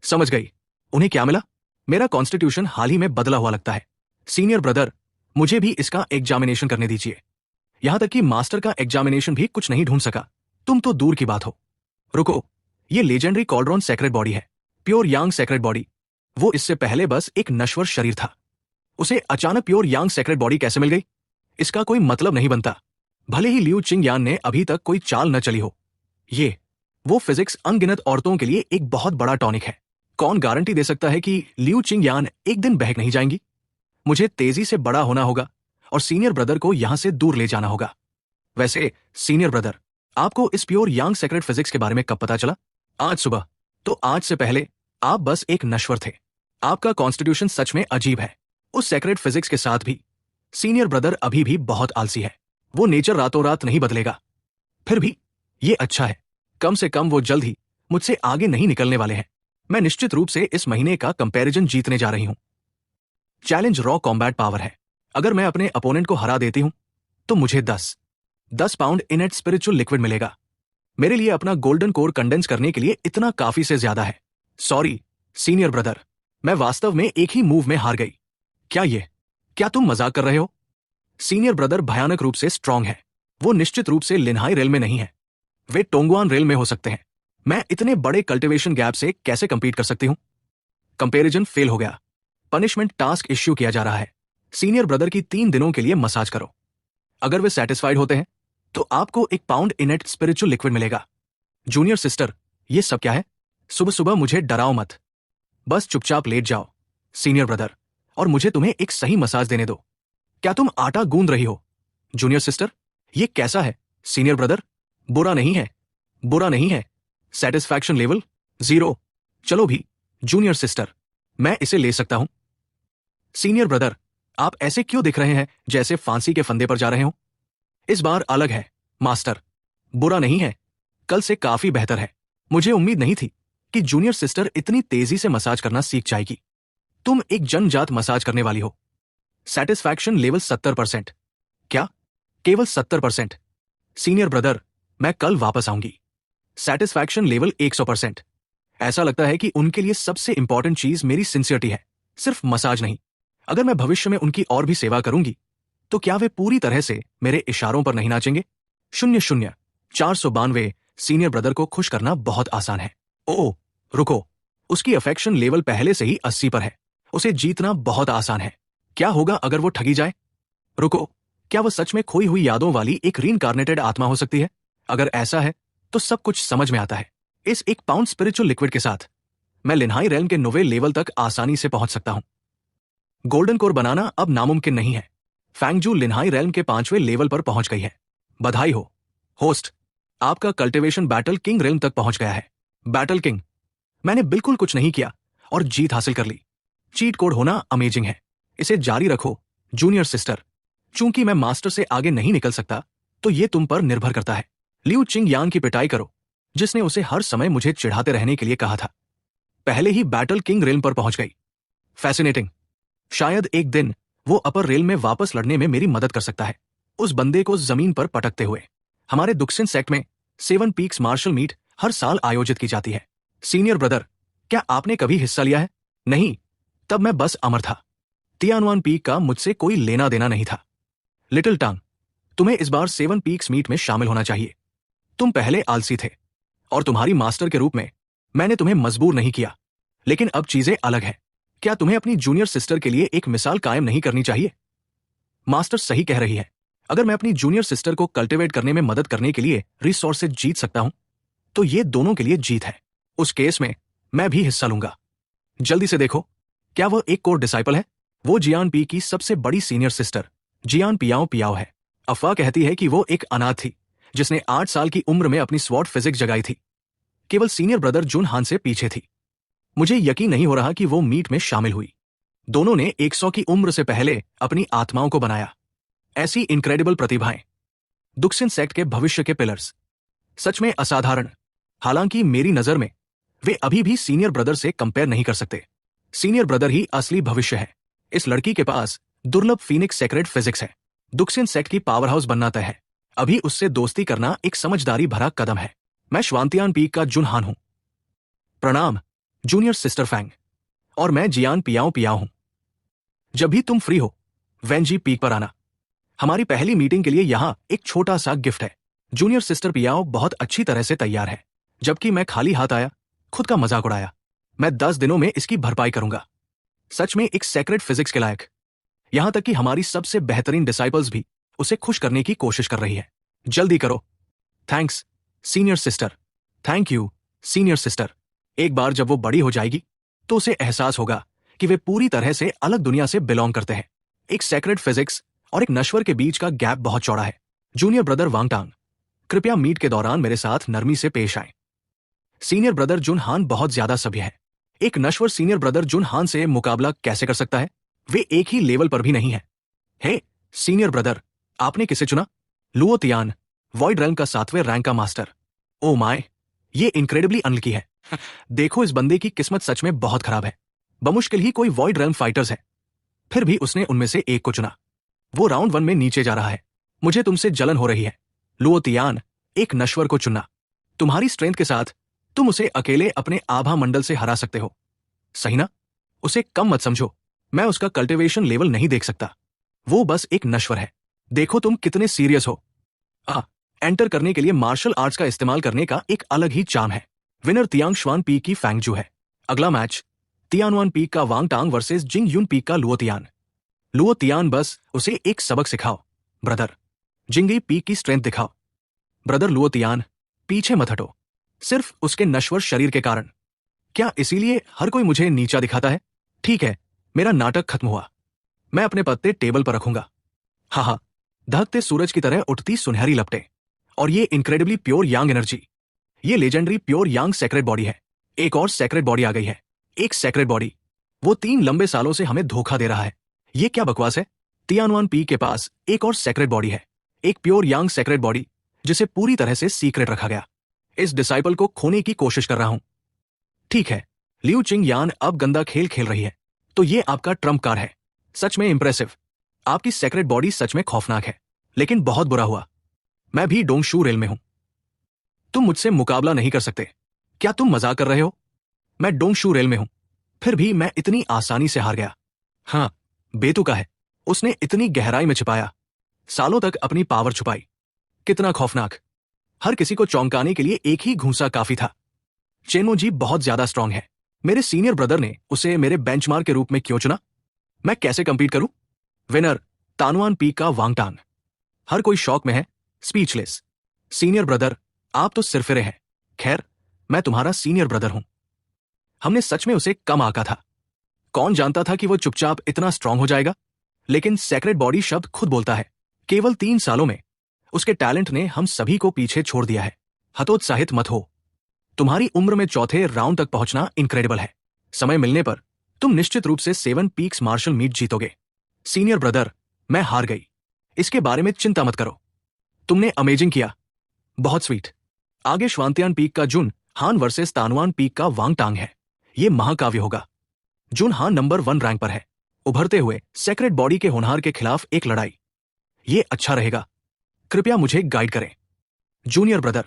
समझ गई। उन्हें क्या मिला? मेरा कॉन्स्टिट्यूशन हाल ही में बदला हुआ लगता है। सीनियर ब्रदर, मुझे भी इसका एग्जामिनेशन करने दीजिए। यहां तक कि मास्टर का एग्जामिनेशन भी कुछ नहीं ढूंढ सका, तुम तो दूर की बात हो। रुको, ये लेजेंडरी कॉल्ड्रॉन सेक्रेट बॉडी है, प्योर यांग सेक्रेट बॉडी। वो इससे पहले बस एक नश्वर शरीर था। उसे अचानक प्योर यांग सेक्रेट बॉडी कैसे मिल गई? इसका कोई मतलब नहीं बनता। भले ही लियू चिंग यान ने अभी तक कोई चाल न चली हो। वो फिजिक्स अनगिनत औरतों के लिए एक बहुत बड़ा टॉनिक है। कौन गारंटी दे सकता है कि लियू चिंग यान एक दिन बहक नहीं जाएंगी? मुझे तेजी से बड़ा होना होगा और सीनियर ब्रदर को यहां से दूर ले जाना होगा। वैसे सीनियर ब्रदर, आपको इस प्योर यांग सेक्रेट फिजिक्स के बारे में कब पता चला? आज सुबह। तो आज से पहले आप बस एक नश्वर थे। आपका कॉन्स्टिट्यूशन सच में अजीब है। उस सेक्रेट फिजिक्स के साथ भी सीनियर ब्रदर अभी भी बहुत आलसी है। वो नेचर रातों रात नहीं बदलेगा। फिर भी ये अच्छा है, कम से कम वो जल्द ही मुझसे आगे नहीं निकलने वाले हैं। मैं निश्चित रूप से इस महीने का कंपैरिजन जीतने जा रही हूं। चैलेंज रॉ कॉम्बैट पावर है। अगर मैं अपने अपोनेंट को हरा देती हूं तो मुझे 10 पाउंड इनेट स्पिरिचुअल लिक्विड मिलेगा। मेरे लिए अपना गोल्डन कोर कंडेंस करने के लिए इतना काफी से ज्यादा है। सॉरी सीनियर ब्रदर, मैं वास्तव में एक ही मूव में हार गई। क्या तुम मजाक कर रहे हो? सीनियर ब्रदर भयानक रूप से स्ट्रांग है। वो निश्चित रूप से लिनहाई रेल में नहीं है। वे टोंगवान रेल में हो सकते हैं। मैं इतने बड़े कल्टीवेशन गैप से कैसे कंपीट कर सकती हूं? कंपैरिजन फेल हो गया। पनिशमेंट टास्क इश्यू किया जा रहा है। सीनियर ब्रदर की 3 दिनों के लिए मसाज करो। अगर वे सेटिस्फाइड होते हैं तो आपको 1 पाउंड इनेट स्पिरिचुअल लिक्विड मिलेगा। जूनियर सिस्टर, ये सब क्या है? सुबह सुबह मुझे डराओ मत। बस चुपचाप लेट जाओ सीनियर ब्रदर, और मुझे तुम्हें एक सही मसाज देने दो। क्या तुम आटा गूंद रही हो? जूनियर सिस्टर, ये कैसा है सीनियर ब्रदर? बुरा नहीं है। Satisfaction level 0। चलो भी जूनियर सिस्टर, मैं इसे ले सकता हूं। सीनियर ब्रदर, आप ऐसे क्यों दिख रहे हैं जैसे फांसी के फंदे पर जा रहे हो? इस बार अलग है मास्टर। बुरा नहीं है, कल से काफी बेहतर है। मुझे उम्मीद नहीं थी कि जूनियर सिस्टर इतनी तेजी से मसाज करना सीख जाएगी। तुम एक जनजात मसाज करने वाली हो। Satisfaction level 70%। क्या? केवल 70%? सीनियर ब्रदर, मैं कल वापस आऊंगी। Satisfaction level 100%। ऐसा लगता है कि उनके लिए सबसे इंपॉर्टेंट चीज मेरी सिंसियरिटी है, सिर्फ मसाज नहीं। अगर मैं भविष्य में उनकी और भी सेवा करूंगी तो क्या वे पूरी तरह से मेरे इशारों पर नहीं नाचेंगे? 00492। सीनियर ब्रदर को खुश करना बहुत आसान है। ओह रुको, उसकी अफेक्शन लेवल पहले से ही 80 पर है। उसे जीतना बहुत आसान है। क्या होगा अगर वो ठगी जाए? रुको, क्या वो सच में खोई हुई यादों वाली एक रीइंकार्नेटेड आत्मा हो सकती है? अगर ऐसा है तो सब कुछ समझ में आता है। इस 1 पाउंड स्पिरिचुअल लिक्विड के साथ मैं लिनहाई रेल्म के 9वें लेवल तक आसानी से पहुंच सकता हूं। गोल्डन कोर बनाना अब नामुमकिन नहीं है। फैंगजू लिनहाई रेल्म के 5वें लेवल पर पहुंच गई है। बधाई हो होस्ट, आपका कल्टीवेशन बैटल किंग रेल्म तक पहुंच गया है। बैटल किंग, मैंने बिल्कुल कुछ नहीं किया और जीत हासिल कर ली। चीट कोड होना अमेजिंग है। इसे जारी रखो जूनियर सिस्टर। चूंकि मैं मास्टर से आगे नहीं निकल सकता तो ये तुम पर निर्भर करता है। लियू चिंग यान की पिटाई करो, जिसने उसे हर समय मुझे चिढ़ाते रहने के लिए कहा था। पहले ही बैटल किंग रेल पर पहुंच गई। फैसिनेटिंग। शायद एक दिन वो अपर रेल में वापस लड़ने में मेरी मदद कर सकता है। उस बंदे को जमीन पर पटकते हुए। हमारे दुक्सिन सेक्ट में 7 पीक्स मार्शल मीट हर साल आयोजित की जाती है। सीनियर ब्रदर, क्या आपने कभी हिस्सा लिया है? नहीं, तब मैं बस अमर था। तियानवान पीक का मुझसे कोई लेना देना नहीं था। लिटिल टांग, तुम्हें इस बार 7 पीक्स मीट में शामिल होना चाहिए। तुम पहले आलसी थे, और तुम्हारी मास्टर के रूप में मैंने तुम्हें मजबूर नहीं किया, लेकिन अब चीजें अलग हैं। क्या तुम्हें अपनी जूनियर सिस्टर के लिए एक मिसाल कायम नहीं करनी चाहिए? मास्टर सही कह रही है। अगर मैं अपनी जूनियर सिस्टर को कल्टिवेट करने में मदद करने के लिए रिसोर्स जीत सकता हूं, तो ये दोनों के लिए जीत है। उस केस में मैं भी हिस्सा लूंगा। जल्दी से देखो, क्या वह एक कोर डिसाइपल है? वो जियान पी की सबसे बड़ी सीनियर सिस्टर जियान पियाओ पियाओ है। अफवाह कहती है कि वो एक अनाथ थी जिसने 8 साल की उम्र में अपनी स्वॉर्ड फिजिक्स जगाई थी। केवल सीनियर ब्रदर जुन हान से पीछे थी। मुझे यकीन नहीं हो रहा कि वो मीट में शामिल हुई। दोनों ने 100 की उम्र से पहले अपनी आत्माओं को बनाया। ऐसी इनक्रेडिबल प्रतिभाएं, दुक्सिन सेक्ट के भविष्य के पिलर्स, सच में असाधारण। हालांकि मेरी नजर में वे अभी भी सीनियर ब्रदर से कंपेयर नहीं कर सकते। सीनियर ब्रदर ही असली भविष्य है। इस लड़की के पास दुर्लभ फीनिक्स सेक्रेड फिजिक्स है। दुक्सिन सेक्ट की पावर हाउस बनना तय है। अभी उससे दोस्ती करना एक समझदारी भरा कदम है। मैं श्वांतियान पीक का जुन हान हूं। प्रणाम जूनियर सिस्टर फैंग। और मैं जियान पियाओ पियाओ हूं। जब भी तुम फ्री हो, वेंजी पीक पर आना। हमारी पहली मीटिंग के लिए यहां एक छोटा सा गिफ्ट है। जूनियर सिस्टर पियाओ बहुत अच्छी तरह से तैयार है, जबकि मैं खाली हाथ आया, खुद का मजाक उड़ाया। मैं 10 दिनों में इसकी भरपाई करूंगा। सच में एक सेक्रेड फिजिक्स के लायक। यहां तक कि हमारी सबसे बेहतरीन डिसाइपल्स भी उसे खुश करने की कोशिश कर रही है। जल्दी करो। Thanks senior sister. Thank you senior sister. एक बार जब वो बड़ी हो जाएगी तो उसे एहसास होगा कि वे पूरी तरह से अलग दुनिया से बिलोंग करते हैं। एक सेक्रेड फिजिक्स और एक नश्वर के बीच का गैप बहुत चौड़ा है। जूनियर ब्रदर वांगटांग, कृपया मीट के दौरान मेरे साथ नरमी से पेश आए। सीनियर ब्रदर जुन हान बहुत ज्यादा सभ्य है। एक नश्वर सीनियर ब्रदर जुन हान से मुकाबला कैसे कर सकता है? वे एक ही लेवल पर भी नहीं है। हे सीनियर ब्रदर, आपने किसे चुना? लुओ तियान, वॉइड रेल्म का 7वें रैंक का मास्टर। ओ माय, ये इनक्रेडिबली अनलकी है। देखो, इस बंदे की किस्मत सच में बहुत खराब है। बमुश्किल ही कोई वॉइड रेल्म फाइटर्स है, फिर भी उसने उनमें से एक को चुना। वो राउंड 1 में नीचे जा रहा है। मुझे तुमसे जलन हो रही है। लुओ तियान, एक नश्वर को चुनना। तुम्हारी स्ट्रेंथ के साथ तुम उसे अकेले अपने आभा मंडल से हरा सकते हो, सही ना? उसे कम मत समझो। मैं उसका कल्टिवेशन लेवल नहीं देख सकता। वो बस एक नश्वर है। देखो तुम कितने सीरियस हो। एंटर करने के लिए मार्शल आर्ट्स का इस्तेमाल करने का एक अलग ही चार्म है। विनर तियांग श्वान पी की फैंगजू है। अगला मैच तियानवान पीक का वांगटांग वर्सेस जिंग यून पीक का लुओ तियान। लुओ तियान, बस उसे एक सबक सिखाओ ब्रदर। जिंगी पीक की स्ट्रेंथ दिखाओ ब्रदर। लुओ तियान, पीछे मत हटो, सिर्फ उसके नश्वर शरीर के कारण। क्या इसीलिए हर कोई मुझे नीचा दिखाता है? ठीक है, मेरा नाटक खत्म हुआ। मैं अपने पत्ते टेबल पर रखूंगा। हाँ, दहकते सूरज की तरह उठती सुनहरी लपटें, और ये इनक्रेडिबली प्योर यांग एनर्जी। ये लेजेंडरी प्योर यांग सेक्रेट बॉडी है। एक और सेक्रेट बॉडी आ गई है। एक सेक्रेट बॉडी। वो 3 लंबे सालों से हमें धोखा दे रहा है। ये क्या बकवास है? तियानवान पी के पास एक और सेक्रेट बॉडी है, एक प्योर यांग सेक्रेट बॉडी, जिसे पूरी तरह से सीक्रेट रखा गया। इस डिसाइपल को खोने की कोशिश कर रहा हूं। ठीक है, लियू चिंग यान अब गंदा खेल खेल रही है, तो ये आपका ट्रम्प कार्ड है। सच में इंप्रेसिव। आपकी सेक्रेट बॉडी सच में खौफनाक है, लेकिन बहुत बुरा हुआ। मैं भी डोंगशू रेल में हूं। तुम मुझसे मुकाबला नहीं कर सकते। क्या तुम मजाक कर रहे हो? मैं डोंगशू रेल में हूं, फिर भी मैं इतनी आसानी से हार गया। हाँ, बेतुका है। उसने इतनी गहराई में छिपाया, सालों तक अपनी पावर छुपाई। कितना खौफनाक। हर किसी को चौंकाने के लिए एक ही घूंसा काफी था। चेनो जी बहुत ज्यादा स्ट्रांग है। मेरे सीनियर ब्रदर ने उसे मेरे बेंचमार्क के रूप में क्यों चुना? मैं कैसे कंपीट करूं? विनर तानवान पीक का वांगटांग। हर कोई शॉक में है, स्पीचलेस। सीनियर ब्रदर, आप तो सिरफिरे हैं। खैर, मैं तुम्हारा सीनियर ब्रदर हूं। हमने सच में उसे कम आंका था। कौन जानता था कि वो चुपचाप इतना स्ट्रांग हो जाएगा? लेकिन सेक्रेट बॉडी शब्द खुद बोलता है। केवल 3 सालों में उसके टैलेंट ने हम सभी को पीछे छोड़ दिया है। हतोत्साहित मत हो। तुम्हारी उम्र में चौथे राउंड तक पहुंचना इनक्रेडिबल है। समय मिलने पर तुम निश्चित रूप से 7 पीक्स मार्शल मीट जीतोगे। सीनियर ब्रदर, मैं हार गई। इसके बारे में चिंता मत करो। तुमने अमेजिंग किया। बहुत स्वीट। आगे श्वांतियान पीक का जुन हान वर्सेस तानवान पीक का वांगटांग है। यह महाकाव्य होगा। जुन हान नंबर 1 रैंक पर है। उभरते हुए सेक्रेट बॉडी के होनहार के खिलाफ एक लड़ाई। ये अच्छा रहेगा। कृपया मुझे गाइड करें। जूनियर ब्रदर,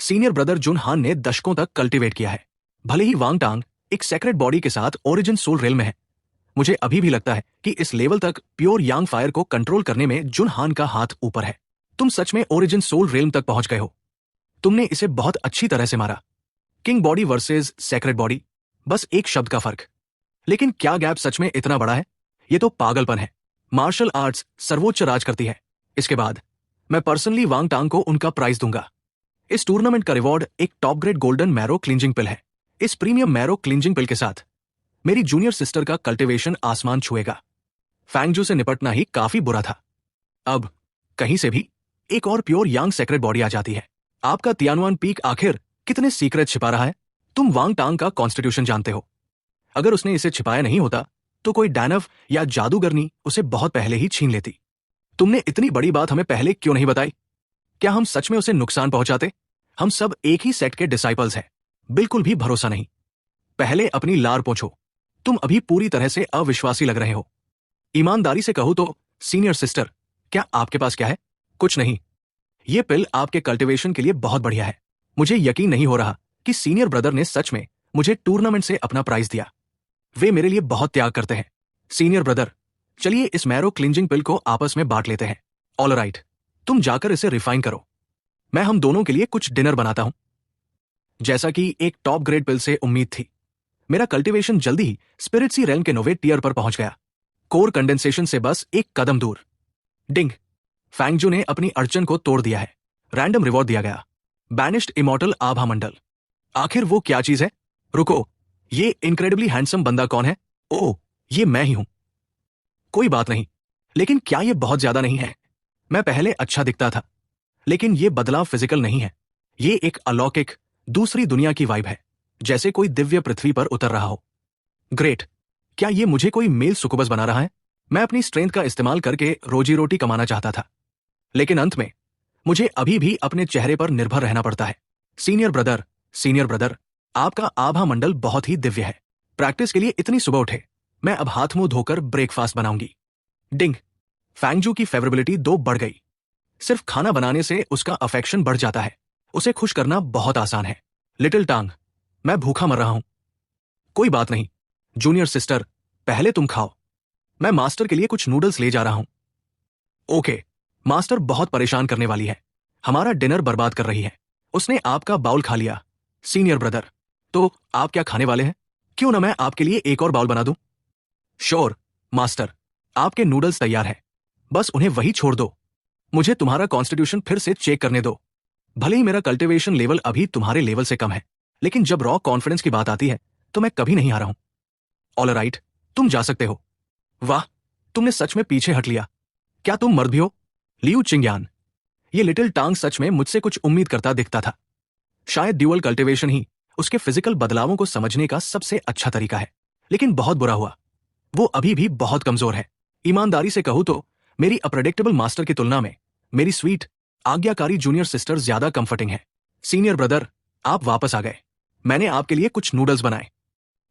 सीनियर ब्रदर जुन हान ने दशकों तक कल्टीवेट किया है। भले ही वांग टांग एक सेक्रेट बॉडी के साथ ओरिजिन सोल रेल में है, मुझे अभी भी लगता है कि इस लेवल तक प्योर यांग फायर को कंट्रोल करने में जुन हान का हाथ ऊपर है। तुम सच में ओरिजिन सोल रेल तक पहुंच गए हो। तुमने इसे बहुत अच्छी तरह से मारा। King body versus secret body, बस एक शब्द का फर्क। लेकिन क्या गैप सच में इतना बड़ा है? ये तो पागलपन है। मार्शल आर्ट्स सर्वोच्च राज करती है। इसके बाद मैं पर्सनली वांग टांग को उनका प्राइज दूंगा। इस टूर्नामेंट का रिवॉर्ड एक top grade golden marrow cleansing pill है। इस प्रीमियम मैरो क्लिंजिंग पिल के साथ मेरी जूनियर सिस्टर का कल्टिवेशन आसमान छुएगा। फैंगजू से निपटना ही काफी बुरा था। अब कहीं से भी एक और प्योर यांग सेक्रेट बॉडी आ जाती है। आपका तियानुआन पीक आखिर कितने सीक्रेट छिपा रहा है? तुम वांग टांग का कॉन्स्टिट्यूशन जानते हो। अगर उसने इसे छिपाया नहीं होता तो कोई डैनव या जादूगरनी उसे बहुत पहले ही छीन लेती। तुमने इतनी बड़ी बात हमें पहले क्यों नहीं बताई? क्या हम सच में उसे नुकसान पहुंचाते? हम सब एक ही सेट के डिसाइपल्स हैं। बिल्कुल भी भरोसा नहीं। पहले अपनी लार पोंछो। तुम अभी पूरी तरह से अविश्वासी लग रहे हो। ईमानदारी से कहूं तो सीनियर सिस्टर, क्या आपके पास क्या है? कुछ नहीं। ये पिल आपके कल्टिवेशन के लिए बहुत बढ़िया है। मुझे यकीन नहीं हो रहा कि सीनियर ब्रदर ने सच में मुझे टूर्नामेंट से अपना प्राइज दिया। वे मेरे लिए बहुत त्याग करते हैं। सीनियर ब्रदर, चलिए इस मैरो क्लिंजिंग पिल को आपस में बांट लेते हैं। ऑल राइट, तुम जाकर इसे रिफाइन करो। मैं हम दोनों के लिए कुछ डिनर बनाता हूं। जैसा कि एक टॉप ग्रेड पिल से उम्मीद थी, मेरा कल्टिवेशन जल्दी ही स्पिरिट्सी रेल्म के नोवे टियर पर पहुंच गया। कोर कंडेंसेशन से बस एक कदम दूर। डिंग, फैंगजू ने अपनी अड़चन को तोड़ दिया है। रैंडम रिवॉर्ड दिया गया, बैनिश्ड इमॉर्टल आभा मंडल। आखिर वो क्या चीज है? रुको, ये इनक्रेडिबली हैंडसम बंदा कौन है? ओह, ये मैं ही हूं। कोई बात नहीं, लेकिन क्या ये बहुत ज्यादा नहीं है? मैं पहले अच्छा दिखता था, लेकिन ये बदलाव फिजिकल नहीं है। ये एक अलौकिक दूसरी दुनिया की वाइब है, जैसे कोई दिव्य पृथ्वी पर उतर रहा हो। ग्रेट, क्या ये मुझे कोई मेल सुकुबस बना रहा है? मैं अपनी स्ट्रेंथ का इस्तेमाल करके रोजी रोटी कमाना चाहता था, लेकिन अंत में मुझे अभी भी अपने चेहरे पर निर्भर रहना पड़ता है। सीनियर ब्रदर, आपका आभा मंडल बहुत ही दिव्य है। प्रैक्टिस के लिए इतनी सुबह उठे। मैं अब हाथ मुंह धोकर ब्रेकफास्ट बनाऊंगी। डिंग, फैंगजू की फेवरेबिलिटी 2 बढ़ गई। सिर्फ खाना बनाने से उसका अफेक्शन बढ़ जाता है। उसे खुश करना बहुत आसान है। लिटिल टांग, मैं भूखा मर रहा हूं। कोई बात नहीं जूनियर सिस्टर, पहले तुम खाओ। मैं मास्टर के लिए कुछ नूडल्स ले जा रहा हूं। ओके, मास्टर बहुत परेशान करने वाली है। हमारा डिनर बर्बाद कर रही है। उसने आपका बाउल खा लिया। सीनियर ब्रदर, तो आप क्या खाने वाले हैं? क्यों ना मैं आपके लिए एक और बाउल बना दूं? श्योर मास्टर, आपके नूडल्स तैयार हैं। बस उन्हें वही छोड़ दो। मुझे तुम्हारा कॉन्स्टिट्यूशन फिर से चेक करने दो। भले ही मेरा कल्टिवेशन लेवल अभी तुम्हारे लेवल से कम है, लेकिन जब रॉ कॉन्फिडेंस की बात आती है तो मैं कभी नहीं हारा हूं। ऑल राइट, तुम जा सकते हो। वाह, तुमने सच में पीछे हट लिया। क्या तुम मर्द भी हो? लियू चिंगयान, ये लिटिल टांग सच में मुझसे कुछ उम्मीद करता दिखता था। शायद ड्यूअल कल्टिवेशन ही उसके फिजिकल बदलावों को समझने का सबसे अच्छा तरीका है। लेकिन बहुत बुरा हुआ, वो अभी भी बहुत कमजोर है। ईमानदारी से कहूं तो मेरी अप्रेडिक्टेबल मास्टर की तुलना में मेरी स्वीट आज्ञाकारी जूनियर सिस्टर ज्यादा कंफर्टिंग है। सीनियर ब्रदर, आप वापस आ गए। मैंने आपके लिए कुछ नूडल्स बनाए।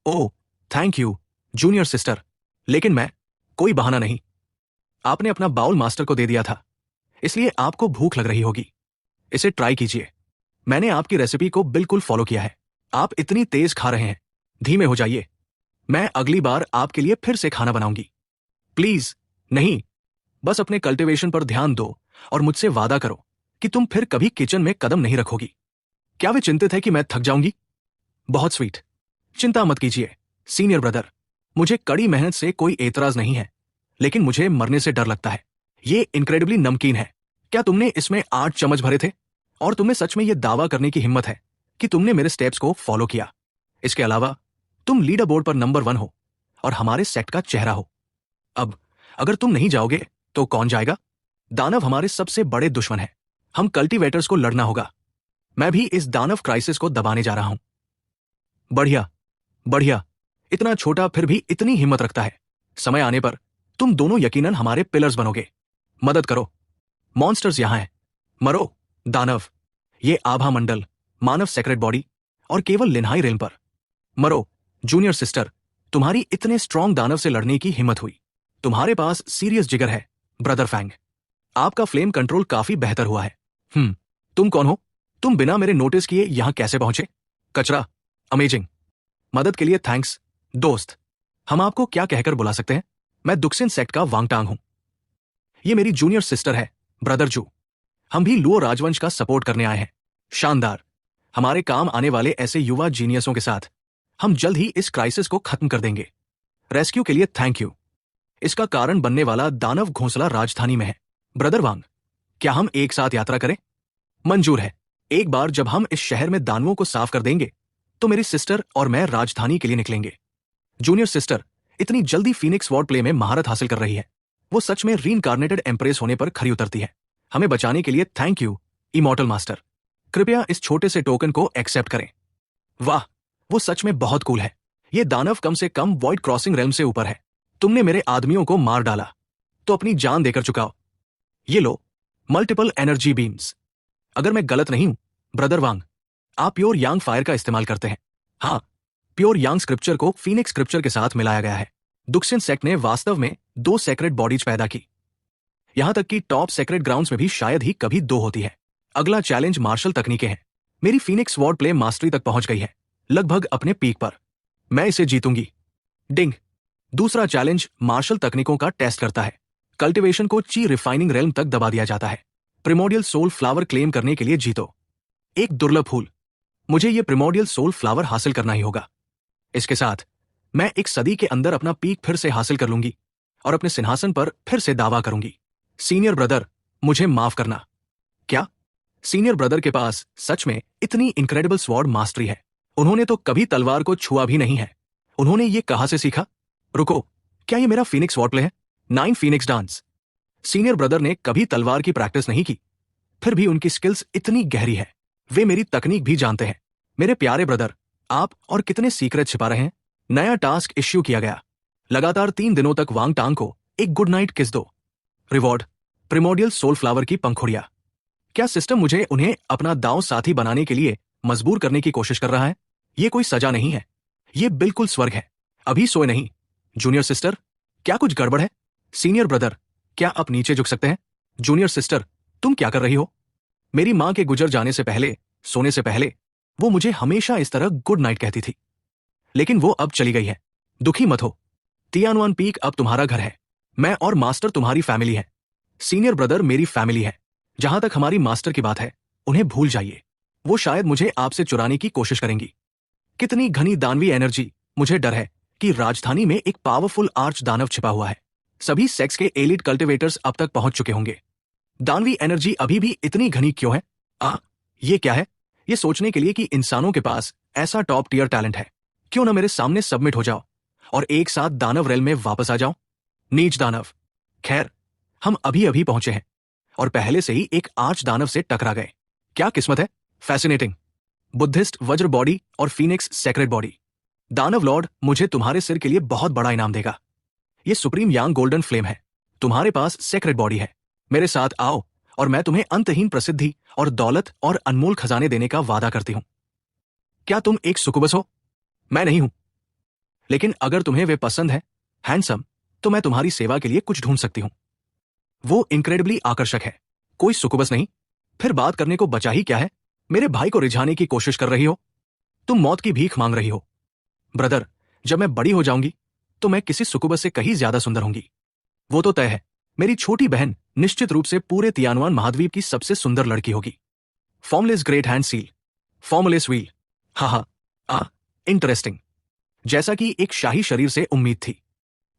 ओह, थैंक यू जूनियर सिस्टर, लेकिन मैं कोई बहाना नहीं। आपने अपना बाउल मास्टर को दे दिया था, इसलिए आपको भूख लग रही होगी। इसे ट्राई कीजिए। मैंने आपकी रेसिपी को बिल्कुल फॉलो किया है। आप इतनी तेज खा रहे हैं, धीमे हो जाइए। मैं अगली बार आपके लिए फिर से खाना बनाऊंगी। प्लीज नहीं, बस अपने कल्टिवेशन पर ध्यान दो और मुझसे वादा करो कि तुम फिर कभी किचन में कदम नहीं रखोगी। क्या वे चिंतित है कि मैं थक जाऊंगी? बहुत स्वीट, चिंता मत कीजिए सीनियर ब्रदर। मुझे कड़ी मेहनत से कोई एतराज नहीं है, लेकिन मुझे मरने से डर लगता है। ये इनक्रेडिबली नमकीन है। क्या तुमने इसमें 8 चम्मच भरे थे? और तुम्हें सच में यह दावा करने की हिम्मत है कि तुमने मेरे स्टेप्स को फॉलो किया? इसके अलावा तुम लीडर बोर्ड पर नंबर 1 हो और हमारे सेक्ट का चेहरा हो। अब अगर तुम नहीं जाओगे तो कौन जाएगा? दानव हमारे सबसे बड़े दुश्मन है। हम कल्टीवेटर्स को लड़ना होगा। मैं भी इस दानव क्राइसिस को दबाने जा रहा हूं। बढ़िया बढ़िया, इतना छोटा फिर भी इतनी हिम्मत रखता है। समय आने पर तुम दोनों यकीनन हमारे पिलर्स बनोगे। मदद करो। मॉन्स्टर्स यहां हैं। मरो दानव। ये आभा मंडल, मानव सेक्रेट बॉडी और केवल लिन्हाई रेल पर। मरो जूनियर सिस्टर, तुम्हारी इतने स्ट्रॉन्ग दानव से लड़ने की हिम्मत हुई। तुम्हारे पास सीरियस जिगर है ब्रदर फैंग। आपका फ्लेम कंट्रोल काफी बेहतर हुआ है। तुम कौन हो? तुम बिना मेरे नोटिस किए यहां कैसे पहुंचे? कचरा। अमेजिंग, मदद के लिए थैंक्स दोस्त। हम आपको क्या कहकर बुला सकते हैं? मैं दुक्सिन सेक्ट का वांगटांग हूं। ये मेरी जूनियर सिस्टर है, ब्रदर जू। हम भी लुओ राजवंश का सपोर्ट करने आए हैं। शानदार। हमारे काम आने वाले ऐसे युवा जीनियसों के साथ हम जल्द ही इस क्राइसिस को खत्म कर देंगे। रेस्क्यू के लिए थैंक यू। इसका कारण बनने वाला दानव घोंसला राजधानी में है। ब्रदर वांग, क्या हम एक साथ यात्रा करें? मंजूर है। एक बार जब हम इस शहर में दानवों को साफ कर देंगे तो मेरी सिस्टर और मैं राजधानी के लिए निकलेंगे। जूनियर सिस्टर इतनी जल्दी फीनिक्स वॉर्ड प्ले में महारत हासिल कर रही है, वो सच में रीइंकार्नेटेड एम्प्रेस होने पर खरी उतरती है। हमें बचाने के लिए थैंक यू इमॉर्टल मास्टर। कृपया इस छोटे से टोकन को एक्सेप्ट करें। वाह, वो सच में बहुत कूल है। ये दानव कम से कम वॉइड क्रॉसिंग रेल्म से ऊपर है। तुमने मेरे आदमियों को मार डाला तो अपनी जान देकर चुकाओ। ये लो मल्टीपल एनर्जी बीम्स। अगर मैं गलत नहीं हूं ब्रदर वांग, आप प्योर यांग फायर का इस्तेमाल करते हैं। हाँ, प्योर यांग स्क्रिप्चर को फीनिक्स स्क्रिप्चर के साथ मिलाया गया है। दुक्सिन सेक्ट ने वास्तव में 2 सेक्रेट बॉडीज पैदा की। यहां तक कि टॉप सेक्रेट ग्राउंड्स में भी शायद ही कभी 2 होती है। अगला चैलेंज मार्शल तकनीकें हैं। मेरी फीनिक्स वॉर्ड प्ले मास्टरी तक पहुंच गई है, लगभग अपने पीक पर। मैं इसे जीतूंगी। डिंग। दूसरा चैलेंज मार्शल तकनीकों का टेस्ट करता है। कल्टिवेशन को ची रिफाइनिंग रेल्म तक दबा दिया जाता है। प्रिमोडियल सोल फ्लावर क्लेम करने के लिए जीतो। एक दुर्लभ फूल। मुझे यह प्रिमोडियल सोल फ्लावर हासिल करना ही होगा। इसके साथ मैं एक सदी के अंदर अपना पीक फिर से हासिल कर लूंगी और अपने सिंहासन पर फिर से दावा करूंगी। सीनियर ब्रदर, मुझे माफ करना। क्या? सीनियर ब्रदर के पास सच में इतनी इनक्रेडिबल स्वॉर्ड मास्टरी है? उन्होंने तो कभी तलवार को छुआ भी नहीं है। उन्होंने ये कहां से सीखा? रुको, क्या ये मेरा फीनिक्स वॉर्ड प्ले है? 9 फीनिक्स डांस। सीनियर ब्रदर ने कभी तलवार की प्रैक्टिस नहीं की, फिर भी उनकी स्किल्स इतनी गहरी है। वे मेरी तकनीक भी जानते हैं। मेरे प्यारे ब्रदर, आप और कितने सीक्रेट छिपा रहे हैं? नया टास्क इश्यू किया गया। लगातार 3 दिनों तक वांग टांग को एक गुड नाइट किस दो। रिवॉर्ड प्रिमोडियल सोल फ्लावर की पंखुड़ियां। क्या सिस्टम मुझे उन्हें अपना दांव साथी बनाने के लिए मजबूर करने की कोशिश कर रहा है? ये कोई सजा नहीं है, ये बिल्कुल स्वर्ग है। अभी सोए नहीं। जूनियर सिस्टर, क्या कुछ गड़बड़ है? सीनियर ब्रदर, क्या आप नीचे झुक सकते हैं? जूनियर सिस्टर, तुम क्या कर रही हो? मेरी मां के गुजर जाने से पहले, सोने से पहले, वो मुझे हमेशा इस तरह गुड नाइट कहती थी, लेकिन वो अब चली गई है। दुखी मत हो। तियानुआन पीक अब तुम्हारा घर है। मैं और मास्टर तुम्हारी फैमिली है। सीनियर ब्रदर मेरी फैमिली है। जहां तक हमारी मास्टर की बात है, उन्हें भूल जाइए। वो शायद मुझे आपसे चुराने की कोशिश करेंगी। कितनी घनी दानवी एनर्जी। मुझे डर है कि राजधानी में एक पावरफुल आर्च दानव छिपा हुआ है। सभी सेक्स के एलिट कल्टिवेटर्स अब तक पहुंच चुके होंगे। दानवी एनर्जी अभी भी इतनी घनी क्यों है? ये क्या है? ये सोचने के लिए कि इंसानों के पास ऐसा टॉप टियर टैलेंट है। क्यों ना मेरे सामने सबमिट हो जाओ और एक साथ दानव रेल में वापस आ जाओ। नीच दानव। खैर, हम अभी अभी पहुंचे हैं और पहले से ही एक आर्च दानव से टकरा गए। क्या किस्मत है। फैसिनेटिंग। बुद्धिस्ट वज्र बॉडी और फीनिक्स सेक्रेट बॉडी। दानव लॉर्ड मुझे तुम्हारे सिर के लिए बहुत बड़ा इनाम देगा। ये सुप्रीम यांग गोल्डन फ्लेम है। तुम्हारे पास सेक्रेट बॉडी है। मेरे साथ आओ और मैं तुम्हें अंतहीन प्रसिद्धि और दौलत और अनमोल खजाने देने का वादा करती हूं। क्या तुम एक सुकुबस हो? मैं नहीं हूं, लेकिन अगर तुम्हें वे पसंद है, हैंडसम, तो मैं तुम्हारी सेवा के लिए कुछ ढूंढ सकती हूं। वो इनक्रेडिबली आकर्षक है। कोई सुकुबस नहीं? फिर बात करने को बचा ही क्या है? मेरे भाई को रिझाने की कोशिश कर रही हो? तुम मौत की भीख मांग रही हो। ब्रदर, जब मैं बड़ी हो जाऊंगी तो मैं किसी सुकुबस से कहीं ज्यादा सुंदर होंगी। वो तो तय है। मेरी छोटी बहन निश्चित रूप से पूरे तियानुआन महाद्वीप की सबसे सुंदर लड़की होगी। Formless great hand seal. Formless wheel. हा इंटरेस्टिंग। जैसा कि एक शाही शरीर से उम्मीद थी।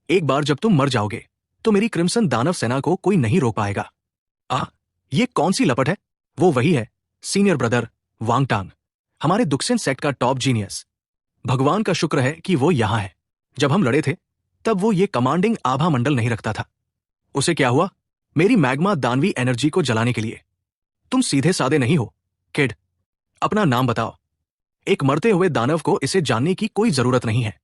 एक बार जब तुम मर जाओगे तो मेरी क्रिम्सन दानव सेना को कोई नहीं रोक पाएगा। ये कौन सी लपट है? वो वही है, सीनियर ब्रदर वांगटांग, हमारे दुक्सिन सेक्ट का टॉप जीनियस। भगवान का शुक्र है कि वो यहां है। जब हम लड़े थे तब वो ये कमांडिंग आभा मंडल नहीं रखता था। उसे क्या हुआ? मेरी मैग्मा दानवी एनर्जी को जलाने के लिए। तुम सीधे सादे नहीं हो, किड। अपना नाम बताओ। एक मरते हुए दानव को इसे जानने की कोई जरूरत नहीं है।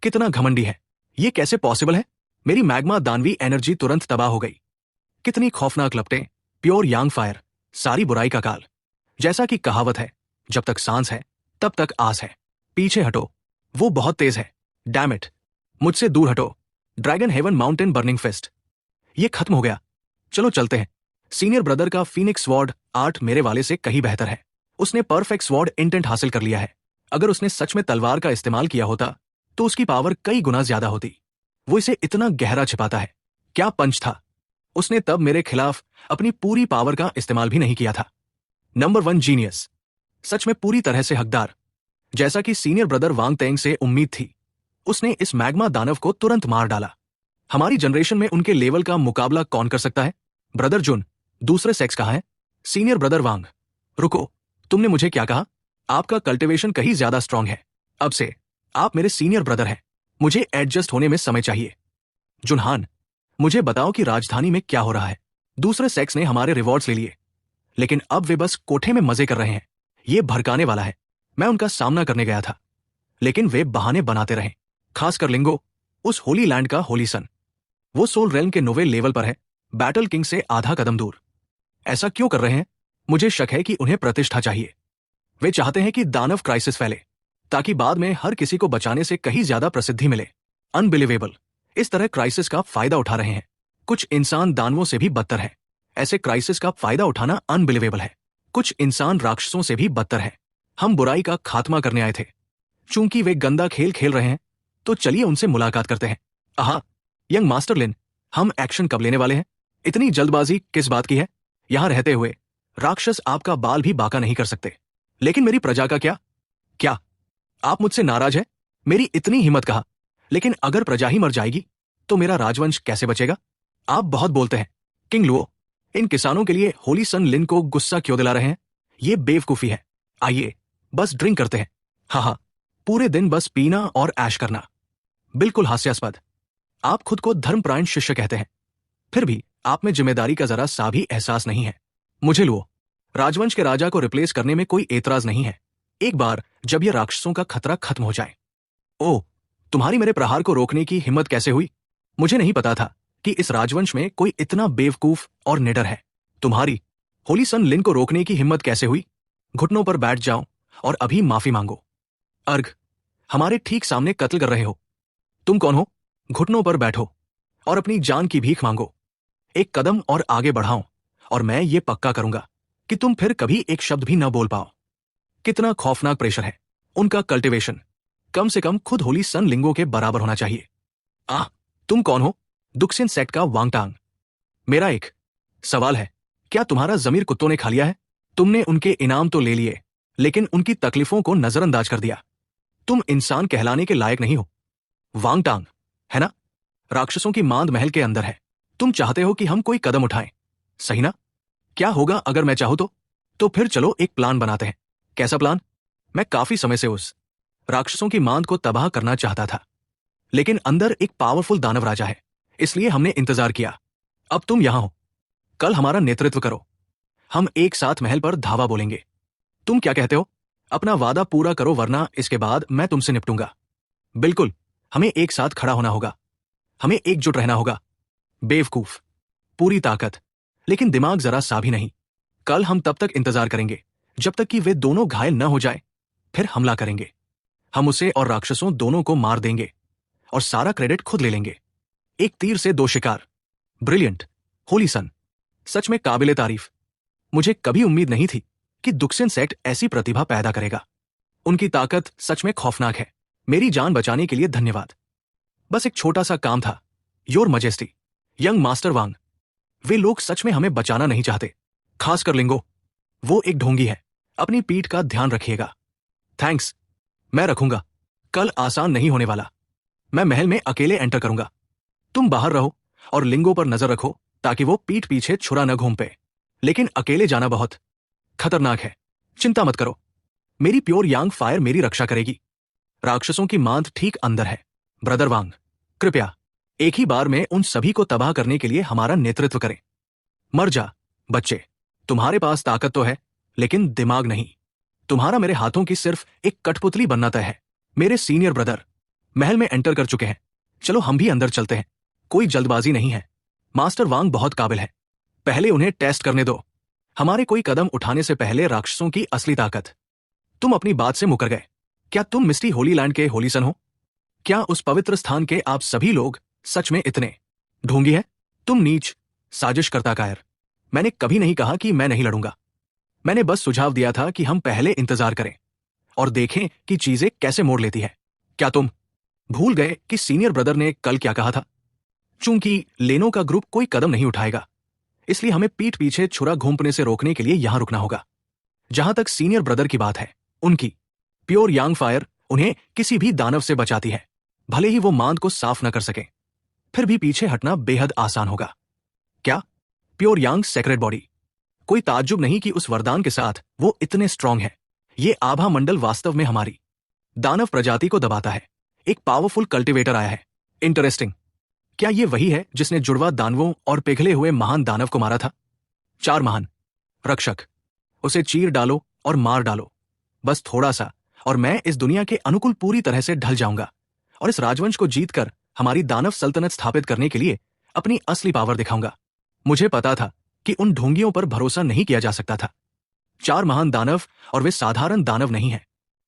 कितना घमंडी है। ये कैसे पॉसिबल है? मेरी मैग्मा दानवी एनर्जी तुरंत तबाह हो गई। कितनी खौफनाक लपटें। प्योर यांग फायर, सारी बुराई का काल। जैसा कि कहावत है, जब तक सांस है तब तक आस है। पीछे हटो, वो बहुत तेज है। डैम इट, मुझसे दूर हटो। Dragon heaven mountain burning fest. ये खत्म हो गया। चलो चलते हैं। सीनियर ब्रदर का फीनिक्स स्वॉर्ड आर्ट मेरे वाले से कहीं बेहतर है। उसने परफेक्ट स्वॉर्ड इंटेंट हासिल कर लिया है। अगर उसने सच में तलवार का इस्तेमाल किया होता तो उसकी पावर कई गुना ज्यादा होती। वो इसे इतना गहरा छिपाता है। क्या पंच था! उसने तब मेरे खिलाफ अपनी पूरी पावर का इस्तेमाल भी नहीं किया था। नंबर 1 जीनियस, सच में पूरी तरह से हकदार। जैसा कि सीनियर ब्रदर वांग तेंग से उम्मीद थी, उसने इस मैग्मा दानव को तुरंत मार डाला। हमारी जनरेशन में उनके लेवल का मुकाबला कौन कर सकता है? ब्रदर जुन, दूसरे सेक्स कहाँ है? सीनियर ब्रदर वांग, रुको, तुमने मुझे क्या कहा? आपका कल्टिवेशन कहीं ज्यादा स्ट्रांग है। अब से आप मेरे सीनियर ब्रदर हैं। मुझे एडजस्ट होने में समय चाहिए। जुनहान, मुझे बताओ कि राजधानी में क्या हो रहा है? दूसरे सेक्स ने हमारे रिवॉर्ड्स ले लिए, लेकिन अब वे बस कोठे में मजे कर रहे हैं। ये भड़काने वाला है। मैं उनका सामना करने गया था, लेकिन वे बहाने बनाते रहे। खासकर लिंगो, उस होली लैंड का होली सन। वो सोल रेल्म के नोवेल लेवल पर है, बैटल किंग से आधा कदम दूर। ऐसा क्यों कर रहे हैं? मुझे शक है कि उन्हें प्रतिष्ठा चाहिए। वे चाहते हैं कि दानव क्राइसिस फैले, ताकि बाद में हर किसी को बचाने से कहीं ज्यादा प्रसिद्धि मिले। अनबिलीवेबल, इस तरह क्राइसिस का फायदा उठा रहे हैं। कुछ इंसान दानवों से भी बदतर है। ऐसे क्राइसिस का फायदा उठाना अनबिलीवेबल है। कुछ इंसान राक्षसों से भी बदतर है। हम बुराई का खात्मा करने आए थे। चूंकि वे गंदा खेल खेल रहे हैं, तो चलिए उनसे मुलाकात करते हैं। आहा, यंग मास्टर लिन, हम एक्शन कब लेने वाले हैं? इतनी जल्दबाजी किस बात की है? यहां रहते हुए राक्षस आपका बाल भी बाका नहीं कर सकते। लेकिन मेरी प्रजा का क्या? क्या आप मुझसे नाराज हैं? मेरी इतनी हिम्मत कहा, लेकिन अगर प्रजा ही मर जाएगी तो मेरा राजवंश कैसे बचेगा? आप बहुत बोलते हैं। किंग लुओ, इन किसानों के लिए होली सन लिन को गुस्सा क्यों दिला रहे हैं? ये बेवकूफी है। आइए बस ड्रिंक करते हैं। हाँ, पूरे दिन बस पीना और ऐश करना। बिल्कुल हास्यास्पद। आप खुद को धर्मपरायण शिष्य कहते हैं, फिर भी आप में जिम्मेदारी का जरा सा भी एहसास नहीं है। मुझे लुओ, राजवंश के राजा को रिप्लेस करने में कोई एतराज नहीं है, एक बार जब ये राक्षसों का खतरा खत्म हो जाए। ओह, तुम्हारी मेरे प्रहार को रोकने की हिम्मत कैसे हुई? मुझे नहीं पता था कि इस राजवंश में कोई इतना बेवकूफ और निडर है। तुम्हारी होली सन लिन को रोकने की हिम्मत कैसे हुई? घुटनों पर बैठ जाओ और अभी माफी मांगो। अर्घ, हमारे ठीक सामने कत्ल कर रहे हो। तुम कौन हो? घुटनों पर बैठो और अपनी जान की भीख मांगो। एक कदम और आगे बढ़ाओ और मैं ये पक्का करूंगा कि तुम फिर कभी एक शब्द भी न बोल पाओ। कितना खौफनाक प्रेशर है। उनका कल्टिवेशन कम से कम खुद होली सन लिंगो के बराबर होना चाहिए। तुम कौन हो? दुक्सिन सेक्ट का वांगटांग। मेरा एक सवाल है, क्या तुम्हारा जमीर कुत्तों ने खा लिया है? तुमने उनके इनाम तो ले लिए, लेकिन उनकी तकलीफों को नजरअंदाज कर दिया। तुम इंसान कहलाने के लायक नहीं हो। वांगटांग, है ना? राक्षसों की मांद महल के अंदर है। तुम चाहते हो कि हम कोई कदम उठाएं, सही ना? क्या होगा अगर मैं चाहूं तो फिर चलो एक प्लान बनाते हैं। कैसा प्लान? मैं काफी समय से उस राक्षसों की मांद को तबाह करना चाहता था, लेकिन अंदर एक पावरफुल दानव राजा है, इसलिए हमने इंतजार किया। अब तुम यहां हो, कल हमारा नेतृत्व करो। हम एक साथ महल पर धावा बोलेंगे। तुम क्या कहते हो? अपना वादा पूरा करो, वरना इसके बाद मैं तुमसे निपटूंगा। बिल्कुल, हमें एक साथ खड़ा होना होगा। हमें एकजुट रहना होगा। बेवकूफ, पूरी ताकत, लेकिन दिमाग जरा सा भी नहीं। कल हम तब तक इंतजार करेंगे जब तक कि वे दोनों घायल न हो जाए, फिर हमला करेंगे। हम उसे और राक्षसों दोनों को मार देंगे और सारा क्रेडिट खुद ले लेंगे। एक तीर से दो शिकार। ब्रिलियंट, होली सन, सच में काबिले तारीफ। मुझे कभी उम्मीद नहीं थी कि दुक्सिन सेक्ट ऐसी प्रतिभा पैदा करेगा। उनकी ताकत सच में खौफनाक है। मेरी जान बचाने के लिए धन्यवाद। बस एक छोटा सा काम था, योर मजेस्टी, यंग मास्टर वांग। वे लोग सच में हमें बचाना नहीं चाहते, खासकर लिंगो। वो एक ढोंगी है। अपनी पीठ का ध्यान रखिएगा। थैंक्स, मैं रखूंगा। कल आसान नहीं होने वाला। मैं महल में अकेले एंटर करूंगा। तुम बाहर रहो और लिंगो पर नजर रखो ताकि वो पीठ पीछे छुरा न घूम पे। लेकिन अकेले जाना बहुत खतरनाक है। चिंता मत करो, मेरी प्योर यांग फायर मेरी रक्षा करेगी। राक्षसों की मांद ठीक अंदर है। ब्रदर वांग, कृपया एक ही बार में उन सभी को तबाह करने के लिए हमारा नेतृत्व करें। मर जा बच्चे। तुम्हारे पास ताकत तो है, लेकिन दिमाग नहीं। तुम्हारा मेरे हाथों की सिर्फ एक कठपुतली बनना तय है। मेरे सीनियर ब्रदर महल में एंटर कर चुके हैं। चलो हम भी अंदर चलते हैं। कोई जल्दबाजी नहीं है। मास्टर वांग बहुत काबिल है। पहले उन्हें टेस्ट करने दो। हमारे कोई कदम उठाने से पहले राक्षसों की असली ताकत। तुम अपनी बात से मुकर गए। क्या तुम मिस्टी होली लैंड के होली सन हो? क्या उस पवित्र स्थान के आप सभी लोग सच में इतने ढोंगी हैं? तुम नीच, साजिशकर्ता कायर। मैंने कभी नहीं कहा कि मैं नहीं लड़ूंगा। मैंने बस सुझाव दिया था कि हम पहले इंतजार करें। और देखें कि चीजें कैसे मोड़ लेती है। क्या तुम भूल गए कि सीनियर ब्रदर ने कल क्या कहा था? चूंकि लेनो का ग्रुप कोई कदम नहीं उठाएगा, इसलिए हमें पीठ पीछे छुरा घोंपने से रोकने के लिए यहां रुकना होगा। जहां तक सीनियर ब्रदर की बात है, उनकी प्योर यांग फायर उन्हें किसी भी दानव से बचाती है। भले ही वो मांद को साफ न कर सके, फिर भी पीछे हटना बेहद आसान होगा। क्या? प्योर यांग सेक्रेट बॉडी। कोई ताज्जुब नहीं कि उस वरदान के साथ वो इतने स्ट्रांग है। ये आभा मंडल वास्तव में हमारी दानव प्रजाति को दबाता है। एक पावरफुल कल्टिवेटर आया है। इंटरेस्टिंग। क्या ये वही है जिसने जुड़वा दानवों और पिघले हुए महान दानव को मारा था? 4 महान रक्षक। उसे चीर डालो और मार डालो, बस थोड़ा सा, और मैं इस दुनिया के अनुकूल पूरी तरह से ढल जाऊंगा और इस राजवंश को जीतकर हमारी दानव सल्तनत स्थापित करने के लिए अपनी असली पावर दिखाऊंगा। मुझे पता था कि उन ढोंगियों पर भरोसा नहीं किया जा सकता था। 4 महान दानव, और वे साधारण दानव नहीं हैं।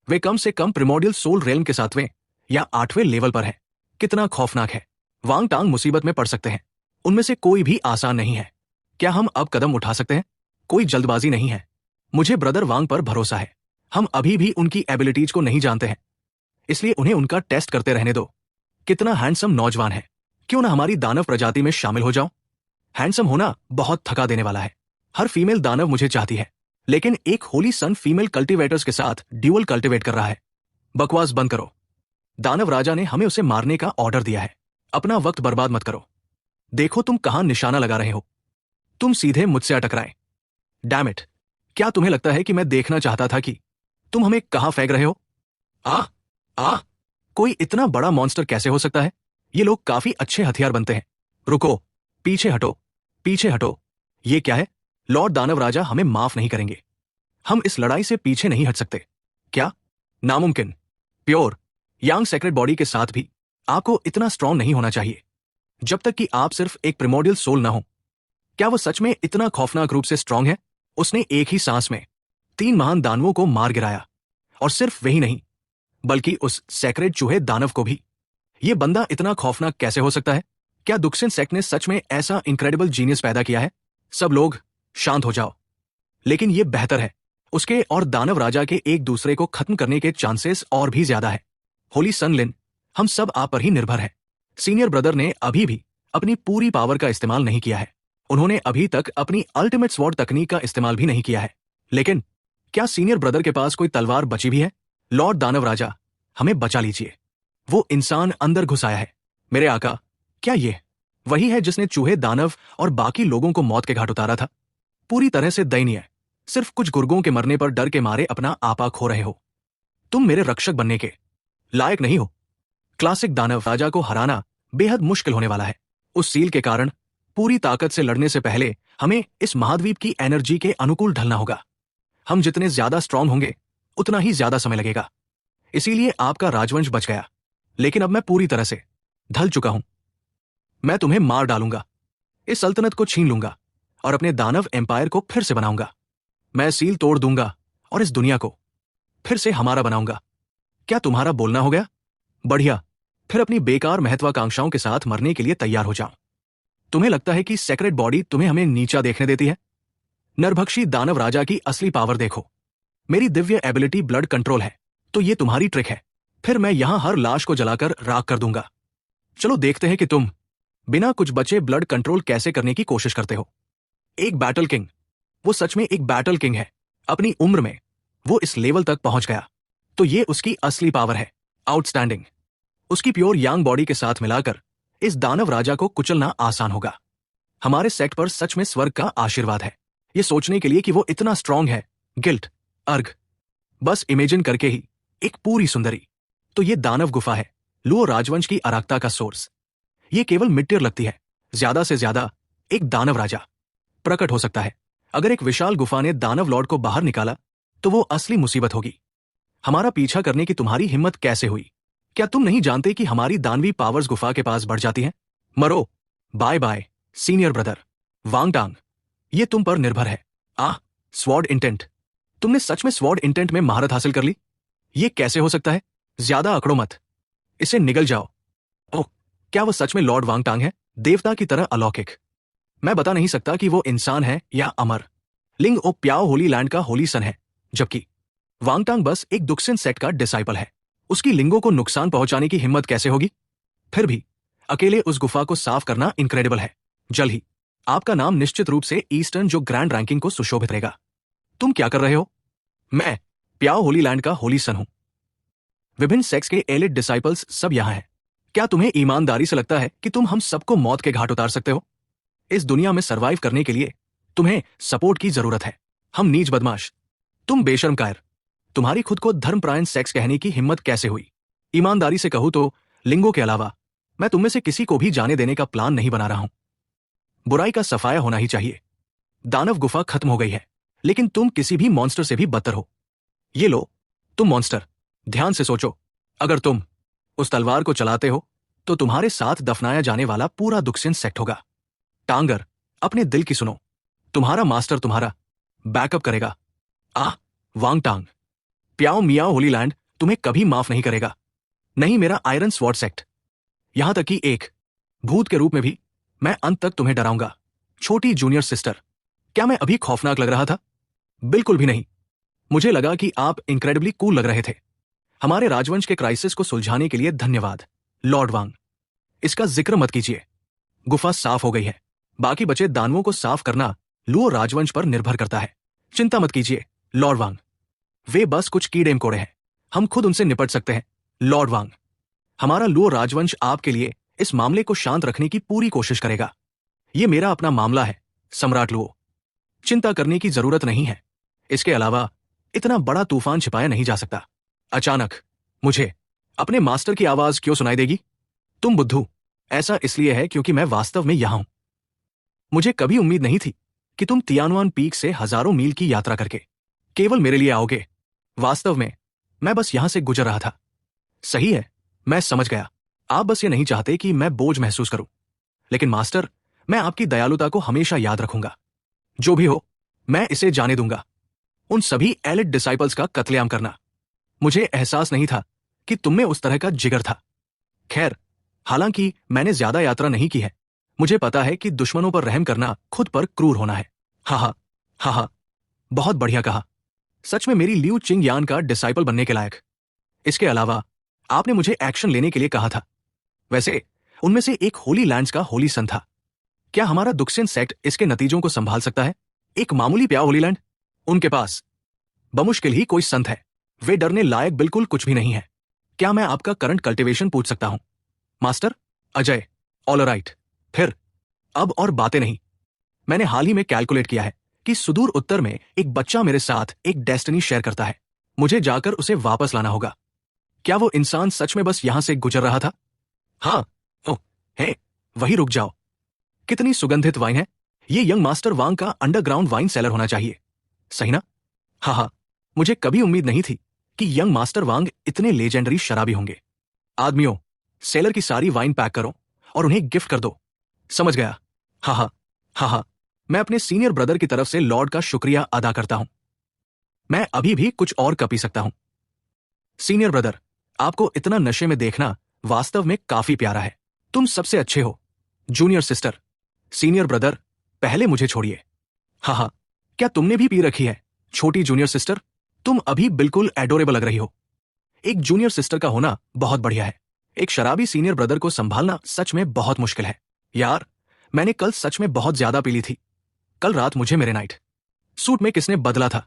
वे कम से कम प्रिमोडियल सोल रेल्म के 7वें या 8वें लेवल पर हैं। कितना खौफनाक है। वांग टांग मुसीबत में पड़ सकते हैं। उनमें से कोई भी आसान नहीं है। क्या हम अब कदम उठा सकते हैं? कोई जल्दबाजी नहीं है। मुझे ब्रदर वांग पर भरोसा है। हम अभी भी उनकी एबिलिटीज को नहीं जानते हैं, इसलिए उन्हें उनका टेस्ट करते रहने दो। कितना हैंडसम नौजवान है। क्यों ना हमारी दानव प्रजाति में शामिल हो जाऊं? हैंडसम होना बहुत थका देने वाला है। हर फीमेल दानव मुझे चाहती है, लेकिन एक होली सन फीमेल कल्टिवेटर्स के साथ ड्यूअल कल्टिवेट कर रहा है। बकवास बंद करो। दानव राजा ने हमें उसे मारने का ऑर्डर दिया है। अपना वक्त बर्बाद मत करो। देखो तुम कहां निशाना लगा रहे हो। तुम सीधे मुझसे अटकराए। Damn it. क्या तुम्हें लगता है कि मैं देखना चाहता था कि तुम हमें कहां फेंक रहे हो? आ कोई इतना बड़ा मॉन्स्टर कैसे हो सकता है? ये लोग काफी अच्छे हथियार बनते हैं। रुको, पीछे हटो, पीछे हटो। ये क्या है? लॉर्ड दानव राजा हमें माफ नहीं करेंगे। हम इस लड़ाई से पीछे नहीं हट सकते। क्या? नामुमकिन। प्योर यांग सेक्रेट बॉडी के साथ भी आपको इतना स्ट्रांग नहीं होना चाहिए जब तक कि आप सिर्फ एक प्रिमोडियल सोल ना हो। क्या वो सच में इतना खौफनाक रूप से स्ट्रांग है? उसने एक ही सांस में 3 महान दानवों को मार गिराया, और सिर्फ वही नहीं, बल्कि उस सेक्रेट चूहे दानव को भी। ये बंदा इतना खौफनाक कैसे हो सकता है? क्या दुक्सिन सेक्ट ने सच में ऐसा इनक्रेडिबल जीनियस पैदा किया है? सब लोग शांत हो जाओ। लेकिन ये बेहतर है। उसके और दानव राजा के एक दूसरे को खत्म करने के चांसेस और भी ज्यादा है। होली सन लिन, हम सब आप पर ही निर्भर है। सीनियर ब्रदर ने अभी भी अपनी पूरी पावर का इस्तेमाल नहीं किया है। उन्होंने अभी तक अपनी अल्टीमेट स्वॉर्ड तकनीक का इस्तेमाल भी नहीं किया है। लेकिन क्या सीनियर ब्रदर के पास कोई तलवार बची भी है? लॉर्ड दानव राजा, हमें बचा लीजिए। वो इंसान अंदर घुस आया है। मेरे आका, क्या ये वही है जिसने चूहे दानव और बाकी लोगों को मौत के घाट उतारा था? पूरी तरह से दयनीय। सिर्फ कुछ गुर्गों के मरने पर डर के मारे अपना आपा खो रहे हो। तुम मेरे रक्षक बनने के लायक नहीं हो। क्लासिक दानव राजा को हराना बेहद मुश्किल होने वाला है। उस सील के कारण पूरी ताकत से लड़ने से पहले हमें इस महाद्वीप की एनर्जी के अनुकूल ढलना होगा। हम जितने ज्यादा स्ट्रांग होंगे, उतना ही ज्यादा समय लगेगा। इसीलिए आपका राजवंश बच गया, लेकिन अब मैं पूरी तरह से ढल चुका हूं। मैं तुम्हें मार डालूंगा, इस सल्तनत को छीन लूंगा और अपने दानव एम्पायर को फिर से बनाऊंगा। मैं सील तोड़ दूंगा और इस दुनिया को फिर से हमारा बनाऊंगा। क्या तुम्हारा बोलना हो गया? बढ़िया, फिर अपनी बेकार महत्वाकांक्षाओं के साथ मरने के लिए तैयार हो जाओ। तुम्हें लगता है कि सेक्रेट बॉडी तुम्हें हमें नीचा देखने देती है? नरभक्षी दानव राजा की असली पावर देखो। मेरी दिव्य एबिलिटी ब्लड कंट्रोल है, तो ये तुम्हारी ट्रिक है। फिर मैं यहां हर लाश को जलाकर राख कर दूंगा। चलो देखते हैं कि तुम बिना कुछ बचे ब्लड कंट्रोल कैसे करने की कोशिश करते हो। एक बैटल किंग, वो सच में एक बैटल किंग है। अपनी उम्र में वो इस लेवल तक पहुंच गया, तो ये उसकी असली पावर है। आउटस्टैंडिंग। उसकी प्योर यांग बॉडी के साथ मिलाकर इस दानव राजा को कुचलना आसान होगा। हमारे सेक्ट पर सच में स्वर्ग का आशीर्वाद है, ये सोचने के लिए कि वो इतना स्ट्रांग है। गिल्ट, अर्घ, बस इमेजिन करके ही एक पूरी सुंदरी। तो ये दानव गुफा है, लुओ राजवंश की अरागता का सोर्स। ये केवल मिट्टी लगती है। ज्यादा से ज्यादा एक दानव राजा प्रकट हो सकता है। अगर एक विशाल गुफा ने दानव लॉर्ड को बाहर निकाला, तो वो असली मुसीबत होगी। हमारा पीछा करने की तुम्हारी हिम्मत कैसे हुई? क्या तुम नहीं जानते कि हमारी दानवी पावर्स गुफा के पास बढ़ जाती हैं? मरो। बाय बाय सीनियर ब्रदर वांग टांग, ये तुम पर निर्भर है। Sword intent. तुमने सच में स्वॉर्ड इंटेंट में महारत हासिल कर ली? ये कैसे हो सकता है? ज्यादा अकड़ो मत, इसे निगल जाओ। ओह, क्या वो सच में लॉर्ड वांग टांग है? देवता की तरह अलौकिक। मैं बता नहीं सकता कि वो इंसान है या अमर। लिंग ओ प्याओ होली लैंड का होली सन है, जबकि वांगटांग बस एक दुक्सिन सेक्ट का डिसाइपल है। उसकी लिंगो को नुकसान पहुंचाने की हिम्मत कैसे होगी? फिर भी अकेले उस गुफा को साफ करना इनक्रेडिबल है। जल्द ही आपका नाम निश्चित रूप से ईस्टर्न जो ग्रैंड रैंकिंग को सुशोभित रहेगा। तुम क्या कर रहे हो? मैं प्याओ होली लैंड का होली सन हूं। विभिन्न सेक्स के एलिट डिसाइपल्स सब यहां हैं। क्या तुम्हें ईमानदारी से लगता है कि तुम हम सबको मौत के घाट उतार सकते हो? इस दुनिया में सरवाइव करने के लिए तुम्हें सपोर्ट की जरूरत है। हम नीच बदमाश, तुम बेशर्म कायर, तुम्हारी खुद को धर्मप्रायण सेक्स कहने की हिम्मत कैसे हुई? ईमानदारी से कहूं तो लिंगो के अलावा मैं तुम में से किसी को भी जाने देने का प्लान नहीं बना रहा हूं। बुराई का सफाया होना ही चाहिए। दानव गुफा खत्म हो गई है, लेकिन तुम किसी भी मॉन्स्टर से भी बदतर हो। ये लो, तुम मॉन्स्टर, ध्यान से सोचो। अगर तुम उस तलवार को चलाते हो तो तुम्हारे साथ दफनाया जाने वाला पूरा दुक्सिन सेक्ट होगा। टांगर, अपने दिल की सुनो। तुम्हारा मास्टर तुम्हारा बैकअप करेगा। वांगटांग, प्याओ मियाओ होली लैंड तुम्हें कभी माफ नहीं करेगा। नहीं मेरा आयरन स्वॉर्ड सेक्ट। यहां तक कि एक भूत के रूप में भी मैं अंत तक तुम्हें डराऊंगा। छोटी जूनियर सिस्टर, क्या मैं अभी खौफनाक लग रहा था? बिल्कुल भी नहीं। मुझे लगा कि आप इनक्रेडिबली कूल लग रहे थे। हमारे राजवंश के क्राइसिस को सुलझाने के लिए धन्यवाद, लॉर्ड वांग। इसका जिक्र मत कीजिए। गुफा साफ हो गई है। बाकी बचे दानवों को साफ करना लुओ राजवंश पर निर्भर करता है। चिंता मत कीजिए, लॉर्ड वांग। वे बस कुछ कीड़े मकोड़े हैं। हम खुद उनसे निपट सकते हैं, लॉर्ड वांग। हमारा लुओ राजवंश आपके लिए इस मामले को शांत रखने की पूरी कोशिश करेगा। यह मेरा अपना मामला है, सम्राट लुओ। चिंता करने की जरूरत नहीं है। इसके अलावा इतना बड़ा तूफान छिपाया नहीं जा सकता। अचानक मुझे अपने मास्टर की आवाज क्यों सुनाई देगी? तुम बुद्धू, ऐसा इसलिए है क्योंकि मैं वास्तव में यहां हूं। मुझे कभी उम्मीद नहीं थी कि तुम तियानुआन पीक से हजारों मील की यात्रा करके केवल मेरे लिए आओगे। वास्तव में मैं बस यहां से गुजर रहा था। सही है, मैं समझ गया। आप बस ये नहीं चाहते कि मैं बोझ महसूस करूं। लेकिन मास्टर, मैं आपकी दयालुता को हमेशा याद रखूंगा। जो भी हो, मैं इसे जाने दूंगा। उन सभी एलिट डिसाइपल्स का कत्लेआम करना। मुझे एहसास नहीं था कि तुम में उस तरह का जिगर था। खैर, हालांकि मैंने ज्यादा यात्रा नहीं की है, मुझे पता है कि दुश्मनों पर रहम करना खुद पर क्रूर होना है। हा हा, बहुत बढ़िया कहा। सच में मेरी लियू चिंग यान का डिसाइपल बनने के लायक। इसके अलावा आपने मुझे एक्शन लेने के लिए कहा था। वैसे उनमें से एक होली लैंड्स का होली सन था। क्या हमारा दुक्सिन सेक्ट इसके नतीजों को संभाल सकता है? एक मामूली प्याओ होली लैंड? उनके पास बमुश्किल ही कोई संत है। वे डरने लायक बिल्कुल कुछ भी नहीं है। क्या मैं आपका करंट कल्टीवेशन पूछ सकता हूं, मास्टर? Ajay, all right. फिर अब और बातें नहीं। मैंने हाल ही में कैलकुलेट किया है कि सुदूर उत्तर में एक बच्चा मेरे साथ एक डेस्टिनी शेयर करता है। मुझे जाकर उसे वापस लाना होगा। क्या वो इंसान सच में बस यहां से गुजर रहा था? हाँ। ओह, हे, वही रुक जाओ। कितनी सुगंधित वाइन है। ये यंग मास्टर वांग का अंडरग्राउंड वाइन सेलर होना चाहिए, सही ना? हाँ, मुझे कभी उम्मीद नहीं थी कि यंग मास्टर वांग इतने लेजेंडरी शराबी होंगे। आदमियों, सेलर की सारी वाइन पैक करो और उन्हें गिफ्ट कर दो। समझ गया। हाँ, मैं अपने सीनियर ब्रदर की तरफ से लॉर्ड का शुक्रिया अदा करता हूं। मैं अभी भी कुछ और पी सकता हूं। सीनियर ब्रदर, आपको इतना नशे में देखना वास्तव में काफी प्यारा है। तुम सबसे अच्छे हो। जूनियर सिस्टर, सीनियर ब्रदर, पहले मुझे छोड़िए। हाँ, क्या तुमने भी पी रखी है? छोटी जूनियर सिस्टर, तुम अभी बिल्कुल एडोरेबल लग रही हो। एक जूनियर सिस्टर का होना बहुत बढ़िया है। एक शराबी सीनियर ब्रदर को संभालना सच में बहुत मुश्किल है। यार, मैंने कल सच में बहुत ज्यादा पी ली थी। कल रात मुझे मेरे नाइट सूट में किसने बदला था?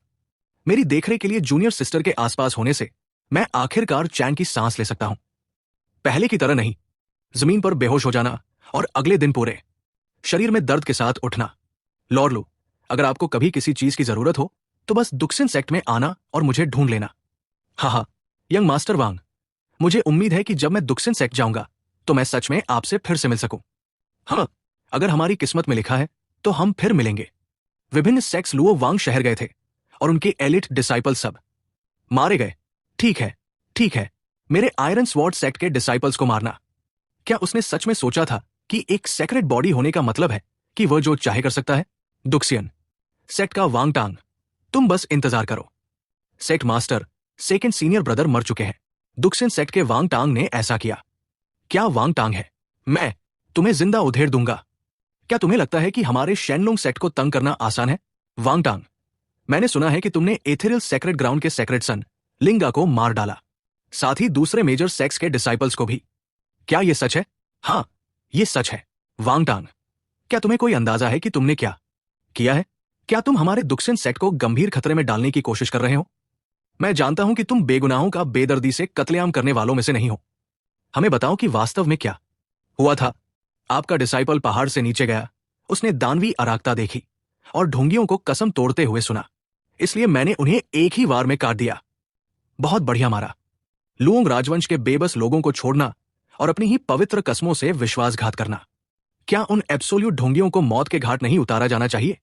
मेरी देखरेख के लिए जूनियर सिस्टर के आसपास होने से मैं आखिरकार चैन की सांस ले सकता हूं। पहले की तरह नहीं, जमीन पर बेहोश हो जाना और अगले दिन पूरे शरीर में दर्द के साथ उठना। लॉर्ड लू, अगर आपको कभी किसी चीज की जरूरत हो तो बस दुक्सिन सेक्ट में आना और मुझे ढूंढ लेना। हाँ, यंग मास्टर वांग, मुझे उम्मीद है कि जब मैं दुक्सिन सेक्ट जाऊंगा तो मैं सच में आपसे फिर से मिल सकूं। हाँ, अगर हमारी किस्मत में लिखा है तो हम फिर मिलेंगे। विभिन्न सेक्स लुओ वांग शहर गए थे और उनके एलिट डिसाइपल सब मारे गए। ठीक है, मेरे आयरन स्वॉर्ड सेक्ट के डिसाइपल्स को मारना। क्या उसने सच में सोचा था कि एक सेक्रेट बॉडी होने का मतलब है कि वह जो चाहे कर सकता है? दुक्सियन सेक्ट का वांगटांग, तुम बस इंतजार करो। Sect master, second senior brother मर चुके हैं। दुक्सियन सेक्ट के वांगटांग ने ऐसा किया। क्या वांगटांग है? मैं तुम्हें जिंदा उधेड़ दूंगा। क्या तुम्हें लगता है कि हमारे शेनलुंग सेक्ट को तंग करना आसान है? वांगटांग, मैंने सुना है कि तुमने एथेरियल सेक्रेट ग्राउंड के सेक्रेट सन लिंगा को मार डाला, साथ ही दूसरे मेजर सेक्स के डिसाइपल्स को भी। क्या यह सच है? हाँ, यह सच है। वांग टांग, क्या तुम्हें कोई अंदाजा है कि तुमने क्या किया है? क्या तुम हमारे दुक्सिन सेक्ट को गंभीर खतरे में डालने की कोशिश कर रहे हो? मैं जानता हूं कि तुम बेगुनाहों का बेदर्दी से कत्लेआम करने वालों में से नहीं हो। हमें बताओ कि वास्तव में क्या हुआ था। आपका डिसाइपल पहाड़ से नीचे गया, उसने दानवी अरागता देखी और ढोंगियों को कसम तोड़ते हुए सुना, इसलिए मैंने उन्हें एक ही वार में काट दिया। बहुत बढ़िया मारा। लुओंग राजवंश के बेबस लोगों को छोड़ना और अपनी ही पवित्र कस्मों से विश्वासघात करना, क्या उन एब्सोल्यूट ढोंगियों को मौत के घाट नहीं उतारा जाना चाहिए?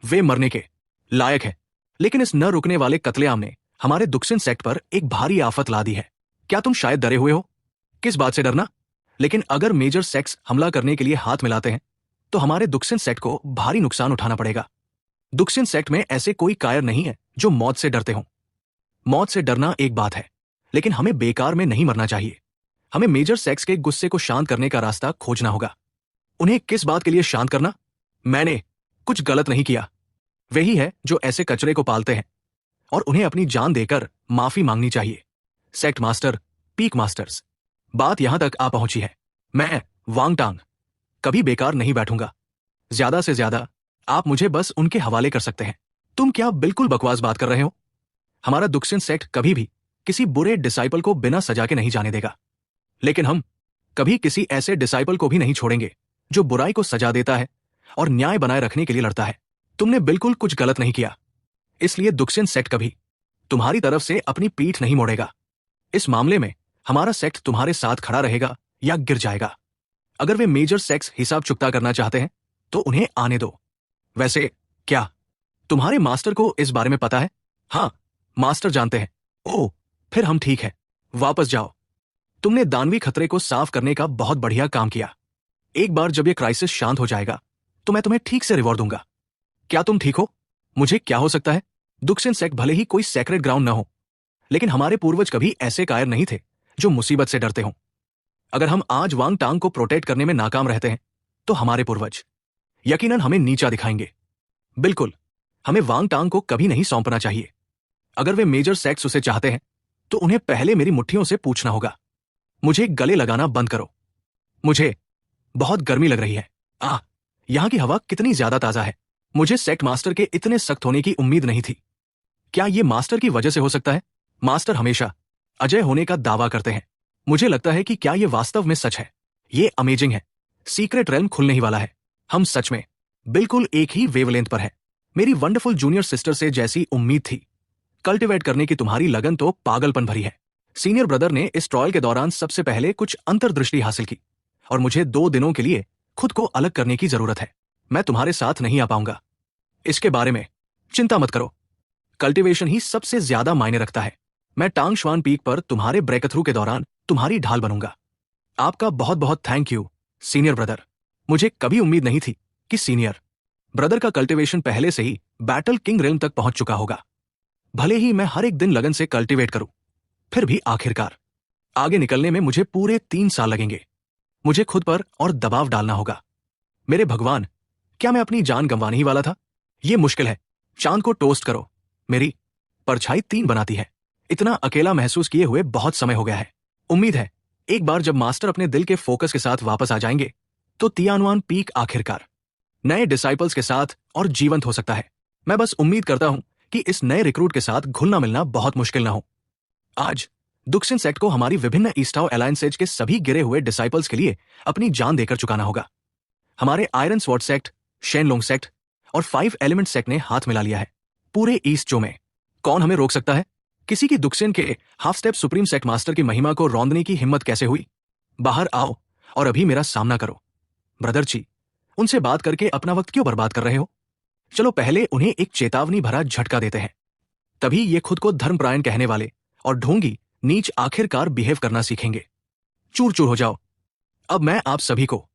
वे मरने के लायक है, लेकिन इस न रुकने वाले कत्लेआम ने हमारे दुक्सिन सेक्ट पर एक भारी आफत ला दी है। क्या तुम शायद डरे हुए हो? किस बात से डरना? लेकिन अगर मेजर सेक्ट्स हमला करने के लिए हाथ मिलाते हैं तो हमारे दुक्सिन सेक्ट को भारी नुकसान उठाना पड़ेगा। दुक्सिन सेक्ट में ऐसे कोई कायर नहीं है जो मौत से डरते हों। मौत से डरना एक बात है, लेकिन हमें बेकार में नहीं मरना चाहिए। हमें मेजर सेक्ट्स के गुस्से को शांत करने का रास्ता खोजना होगा। उन्हें किस बात के लिए शांत करना? मैंने कुछ गलत नहीं किया। वही है जो ऐसे कचरे को पालते हैं और उन्हें अपनी जान देकर माफी मांगनी चाहिए। सेक्ट मास्टर, पीक मास्टर्स, बात यहां तक आ पहुंची है। मैं वांग टांग कभी बेकार नहीं बैठूंगा। ज्यादा से ज्यादा आप मुझे बस उनके हवाले कर सकते हैं। तुम क्या बिल्कुल बकवास बात कर रहे हो? हमारा दुक्सिन सेक्ट कभी भी किसी बुरे डिसाइपल को बिना सजा के नहीं जाने देगा, लेकिन हम कभी किसी ऐसे डिसाइपल को भी नहीं छोड़ेंगे जो बुराई को सजा देता है और न्याय बनाए रखने के लिए लड़ता है। तुमने बिल्कुल कुछ गलत नहीं किया, इसलिए दुक्सिन सेक्ट कभी तुम्हारी तरफ से अपनी पीठ नहीं मोड़ेगा। इस मामले में हमारा सेक्ट तुम्हारे साथ खड़ा रहेगा या गिर जाएगा। अगर वे मेजर सेक्स हिसाब चुकता करना चाहते हैं तो उन्हें आने दो। वैसे क्या तुम्हारे मास्टर को इस बारे में पता है? हाँ, मास्टर जानते हैं। ओह, फिर हम ठीक है। वापस जाओ। तुमने दानवी खतरे को साफ करने का बहुत बढ़िया काम किया। एक बार जब यह क्राइसिस शांत हो जाएगा तो मैं तुम्हें ठीक से रिवॉर्ड दूंगा। क्या तुम ठीक हो? मुझे क्या हो सकता है? दुक्सिन सेक्ट भले ही कोई सेक्रेट ग्राउंड न हो, लेकिन हमारे पूर्वज कभी ऐसे कायर नहीं थे जो मुसीबत से डरते हों। अगर हम आज वांग टांग को प्रोटेक्ट करने में नाकाम रहते हैं तो हमारे पूर्वज यकीनन हमें नीचा दिखाएंगे। बिल्कुल, हमें वांग टांग को कभी नहीं सौंपना चाहिए। अगर वे मेजर सेक्ट्स उसे चाहते हैं तो उन्हें पहले मेरी मुट्ठियों से पूछना होगा। मुझे गले लगाना बंद करो। मुझे बहुत गर्मी लग रही है। यहां की हवा कितनी ज्यादा ताजा है। मुझे सेक्ट मास्टर के इतने सख्त होने की उम्मीद नहीं थी। क्या यह मास्टर की वजह से हो सकता है? मास्टर हमेशा अजय होने का दावा करते हैं। मुझे लगता है कि क्या यह वास्तव में सच है? यह अमेजिंग है। सीक्रेट रेल्म खुलने ही वाला है। हम सच में बिल्कुल एक ही वेवलेंथ पर है। मेरी वंडरफुल जूनियर सिस्टर से जैसी उम्मीद थी। कल्टिवेट करने की तुम्हारी लगन तो पागलपन भरी है। सीनियर ब्रदर ने इस ट्रायल के दौरान सबसे पहले कुछ अंतर्दृष्टि हासिल की और मुझे 2 दिनों के लिए खुद को अलग करने की जरूरत है। मैं तुम्हारे साथ नहीं आ पाऊंगा। इसके बारे में चिंता मत करो। कल्टीवेशन ही सबसे ज्यादा मायने रखता है। मैं टांग श्वान पीक पर तुम्हारे ब्रेकथ्रू के दौरान तुम्हारी ढाल बनूंगा। आपका बहुत बहुत थैंक यू सीनियर ब्रदर। मुझे कभी उम्मीद नहीं थी कि सीनियर ब्रदर का कल्टीवेशन पहले से ही बैटल किंग रेल्म तक पहुंच चुका होगा। भले ही मैं हर एक दिन लगन से कल्टीवेट करूं, फिर भी आखिरकार आगे निकलने में मुझे पूरे 3 साल लगेंगे। मुझे खुद पर और दबाव डालना होगा। मेरे भगवान, क्या मैं अपनी जान गंवाने ही वाला था? यह मुश्किल है। चांद को टोस्ट करो। मेरी परछाई 3 बनाती है। इतना अकेला महसूस किए हुए बहुत समय हो गया है। उम्मीद है एक बार जब मास्टर अपने दिल के फोकस के साथ वापस आ जाएंगे तो तियानुआन पीक आखिरकार नए डिसाइपल्स के साथ और जीवंत हो सकता है। मैं बस उम्मीद करता हूं कि इस नए रिक्रूट के साथ घुलना मिलना बहुत मुश्किल ना हो। आज दुक्सिन सेक्ट को हमारी विभिन्न ईस्टाओ अलायंसेज के सभी गिरे हुए डिसाइपल्स के लिए अपनी जान देकर चुकाना होगा। हमारे iron sword sect, Shenlong sect और 5 एलिमेंट सेक्ट ने हाथ मिला लिया है। पूरे ईस्ट जो में कौन हमें रोक सकता है? किसी की दुक्सिन के half step supreme sect master की महिमा को रौंदने की हिम्मत कैसे हुई? बाहर आओ और अभी मेरा सामना करो। ब्रदर जी, उनसे बात करके अपना वक्त क्यों बर्बाद कर रहे हो? चलो पहले उन्हें एक चेतावनी भरा झटका देते हैं, तभी ये खुद को धर्मप्रायण कहने वाले और ढोंगी नीच आखिरकार बिहेव करना सीखेंगे। चूर चूर हो जाओ। अब मैं आप सभी को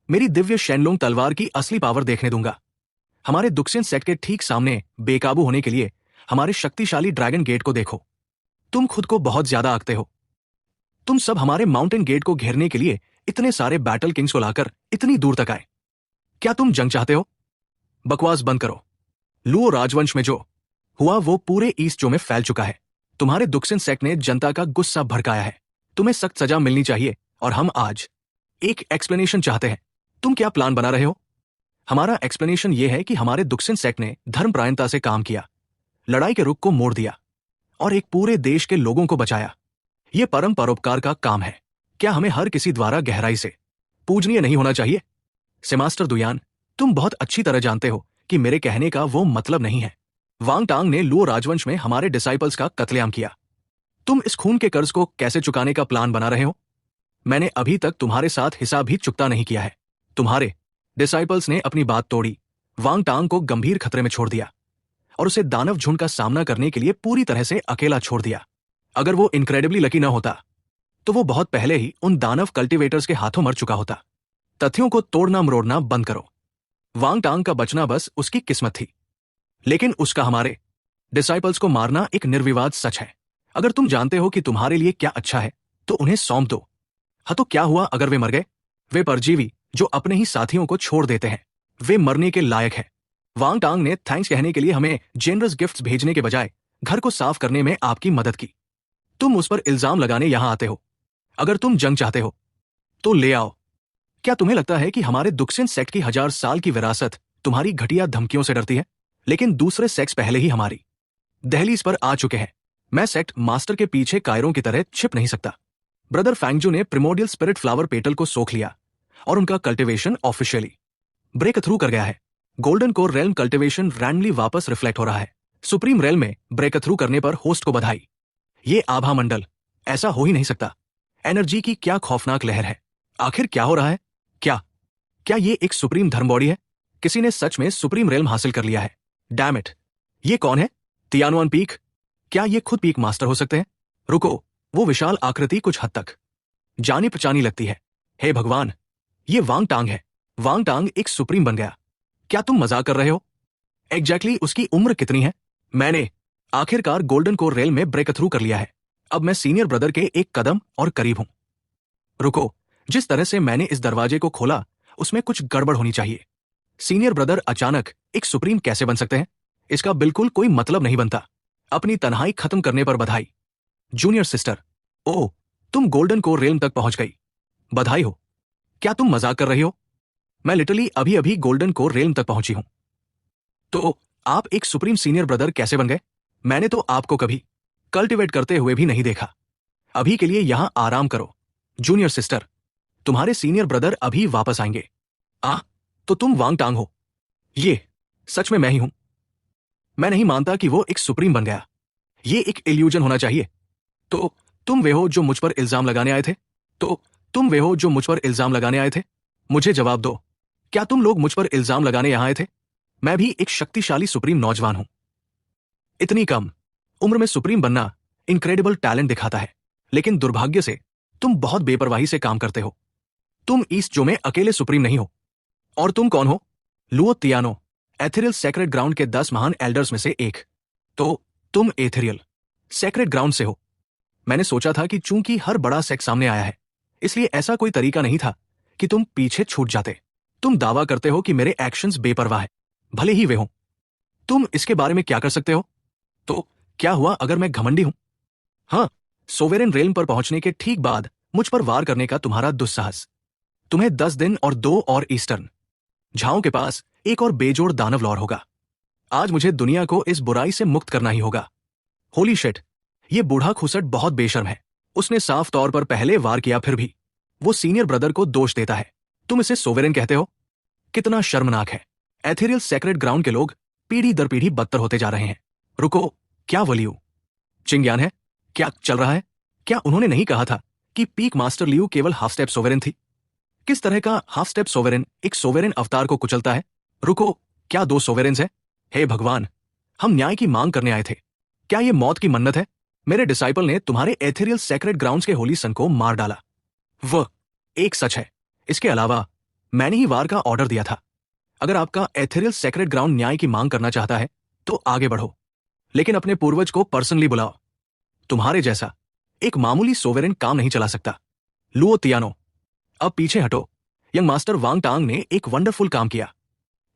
मेरी दिव्य शेनलोंग तलवार की असली पावर देखने दूंगा। हमारे दुक्सिन सेक्ट के ठीक सामने बेकाबू होने के लिए हमारे शक्तिशाली ड्रैगन गेट को देखो। तुम खुद को बहुत ज्यादा आंकते हो। तुम सब हमारे माउंटेन गेट को घेरने के लिए इतने सारे बैटल किंग्स को लाकर इतनी दूर तक आए। क्या तुम जंग चाहते हो? बकवास बंद करो। लुओ राजवंश में जो हुआ वो पूरे ईस्ट जो में फैल चुका है। तुम्हारे दुक्सिन सेक्ट ने जनता का गुस्सा भड़काया है। तुम्हें सख्त सजा मिलनी चाहिए और हम आज एक एक्सप्लेनेशन चाहते हैं। तुम क्या प्लान बना रहे हो? हमारा एक्सप्लेनेशन यह है कि हमारे दुक्सिन सेक्ट ने धर्मपरायणता से काम किया, लड़ाई के रुख को मोड़ दिया और एक पूरे देश के लोगों को बचाया। यह परम परोपकार का काम है। क्या हमें हर किसी द्वारा गहराई से पूजनीय नहीं होना चाहिए? सेमास्टर दुयान, तुम बहुत अच्छी तरह जानते हो कि मेरे कहने का वो मतलब नहीं है। वांग टांग ने लुओ राजवंश में हमारे डिसाइपल्स का कत्लेआम किया। तुम इस खून के कर्ज को कैसे चुकाने का प्लान बना रहे हो? मैंने अभी तक तुम्हारे साथ हिसाब भी चुकता नहीं किया है। तुम्हारे डिसाइपल्स ने अपनी बात तोड़ी, वांग टांग को गंभीर खतरे में छोड़ दिया और उसे दानव झुंड का सामना करने के लिए पूरी तरह से अकेला छोड़ दिया। अगर वो इनक्रेडिबली लकी न होता तो वो बहुत पहले ही उन दानव कल्टीवेटर्स के हाथों मर चुका होता। तथ्यों को तोड़ना मरोड़ना बंद करो। वांग टांग का बचना बस उसकी किस्मत थी, लेकिन उसका हमारे डिसाइपल्स को मारना एक निर्विवाद सच है। अगर तुम जानते हो कि तुम्हारे लिए क्या अच्छा है तो उन्हें सौंप दो। हाँ, तो क्या हुआ अगर वे मर गए? वे परजीवी जो अपने ही साथियों को छोड़ देते हैं, वे मरने के लायक है। वांग टांग ने थैंक्स कहने के लिए हमें जेनरस गिफ्ट्स भेजने के बजाय घर को साफ करने में आपकी मदद की। तुम उस पर इल्जाम लगाने यहां आते हो। अगर तुम जंग चाहते हो तो ले आओ। क्या तुम्हें लगता है कि हमारे दुक्सिन सेक्ट की 1000 साल की विरासत तुम्हारी घटिया धमकियों से डरती है? लेकिन दूसरे सेक्ट्स पहले ही हमारी दहलीज पर आ चुके हैं। मैं सेक्ट मास्टर के पीछे कायरों की तरह छिप नहीं सकता। ब्रदर फैंगजू ने प्रिमोडियल स्पिरिट फ्लावर पेटल को सोख लिया और उनका कल्टीवेशन ऑफिशियली ब्रेक थ्रू कर गया है। Golden core realm cultivation randomly वापस रिफ्लेक्ट हो रहा है। सुप्रीम रेल में ब्रेक थ्रू करने पर होस्ट को बधाई। ये आभा मंडल, ऐसा हो ही नहीं सकता। एनर्जी की क्या खौफनाक लहर है। आखिर क्या हो रहा है? क्या ये एक सुप्रीम धर्म बॉडी है? किसी ने सच में सुप्रीम रेल्म हासिल कर लिया है। डैम इट, ये कौन है? तियानुआन पीक? क्या ये खुद पीक मास्टर हो सकते हैं? रुको, वो विशाल आकृति कुछ हद तक जानी पहचानी लगती है। हे भगवान, ये वांग टांग है। वांग टांग एक सुप्रीम बन गया। क्या तुम मजाक कर रहे हो? एग्जैक्टली उसकी उम्र कितनी है? मैंने आखिरकार गोल्डन कोर रेल में ब्रेक थ्रू कर लिया है। अब मैं सीनियर ब्रदर के एक कदम और करीब हूं। रुको, जिस तरह से मैंने इस दरवाजे को खोला उसमें कुछ गड़बड़ होनी चाहिए। सीनियर ब्रदर अचानक एक सुप्रीम कैसे बन सकते हैं? इसका बिल्कुल कोई मतलब नहीं बनता। अपनी तन्हाई खत्म करने पर बधाई। जूनियर सिस्टर, ओह, तुम गोल्डन कोर रेल्म तक पहुंच गई। बधाई हो। क्या तुम मजाक कर रही हो? मैं लिटरली अभी अभी गोल्डन कोर रेल्म तक पहुंची हूं। तो आप एक सुप्रीम सीनियर ब्रदर कैसे बन गए? मैंने तो आपको कभी कल्टिवेट करते हुए भी नहीं देखा। अभी के लिए यहां आराम करो। जूनियर सिस्टर, तुम्हारे सीनियर ब्रदर अभी वापस आएंगे। तो तुम वांग टांग हो? ये सच में मैं ही हूं। मैं नहीं मानता कि वो एक सुप्रीम बन गया। ये एक इल्यूजन होना चाहिए। तो तुम वे हो जो मुझ पर इल्जाम लगाने आए थे? मुझे जवाब दो। क्या तुम लोग मुझ पर इल्जाम लगाने यहां आए थे? मैं भी एक शक्तिशाली सुप्रीम नौजवान हूं। इतनी कम उम्र में सुप्रीम बनना इनक्रेडिबल टैलेंट दिखाता है, लेकिन दुर्भाग्य से तुम बहुत बेपरवाही से काम करते हो। तुम ईस्ट जो में अकेले सुप्रीम नहीं हो। और तुम कौन हो? लुओ तियानो, एथेरियल सेक्रेड ग्राउंड के 10 महान एल्डर्स में से एक। तो तुम एथेरियल सेक्रेड ग्राउंड से हो। मैंने सोचा था कि चूंकि हर बड़ा सेक्ट सामने आया है, इसलिए ऐसा कोई तरीका नहीं था कि तुम पीछे छूट जाते। तुम दावा करते हो कि मेरे एक्शंस बेपरवाह है, भले ही वे हों। तुम इसके बारे में क्या कर सकते हो? तो क्या हुआ अगर मैं घमंडी हूं? हाँ, सोवेरेन रेल्म पर पहुंचने के ठीक बाद मुझ पर वार करने का तुम्हारा दुस्साहस। तुम्हें 10 दिन और 2 और ईस्टर्न झाओं के पास एक और बेजोड़ दानव लॉर होगा। आज मुझे दुनिया को इस बुराई से मुक्त करना ही होगा। होली शिट, ये बूढ़ा खुसट बहुत बेशर्म है। उसने साफ तौर पर पहले वार किया, फिर भी वो सीनियर ब्रदर को दोष देता है। तुम इसे सोवेरेन कहते हो? कितना शर्मनाक है। एथेरियल सेक्रेड ग्राउंड के लोग पीढ़ी दर पीढ़ी बदतर होते जा रहे हैं। रुको, क्या वलियू चिंग्यान है? क्या चल रहा है? क्या उन्होंने नहीं कहा था कि पीक मास्टर लियू केवल हाफ स्टेप सोवेरेन थी? किस तरह का हाफ स्टेप सोवेरेन एक सोवेरेन अवतार को कुचलता है? रुको, क्या 2 सोवेरेन्स हैं? हे भगवान, हम न्याय की मांग करने आए थे। क्या ये मौत की मन्नत है? मेरे डिसाइपल ने तुम्हारे एथेरियल सेक्रेड ग्राउंड्स के होली सन को मार डाला। वह एक सच है। इसके अलावा मैंने ही वार का ऑर्डर दिया था। अगर आपका एथेरियल सेक्रेड ग्राउंड न्याय की मांग करना चाहता है तो आगे बढ़ो, लेकिन अपने पूर्वज को पर्सनली बुलाओ। तुम्हारे जैसा एक मामूली सोवेरेन काम नहीं चला सकता। लुओ तियानो, अब पीछे हटो। यंग मास्टर वांग टांग ने एक वंडरफुल काम किया।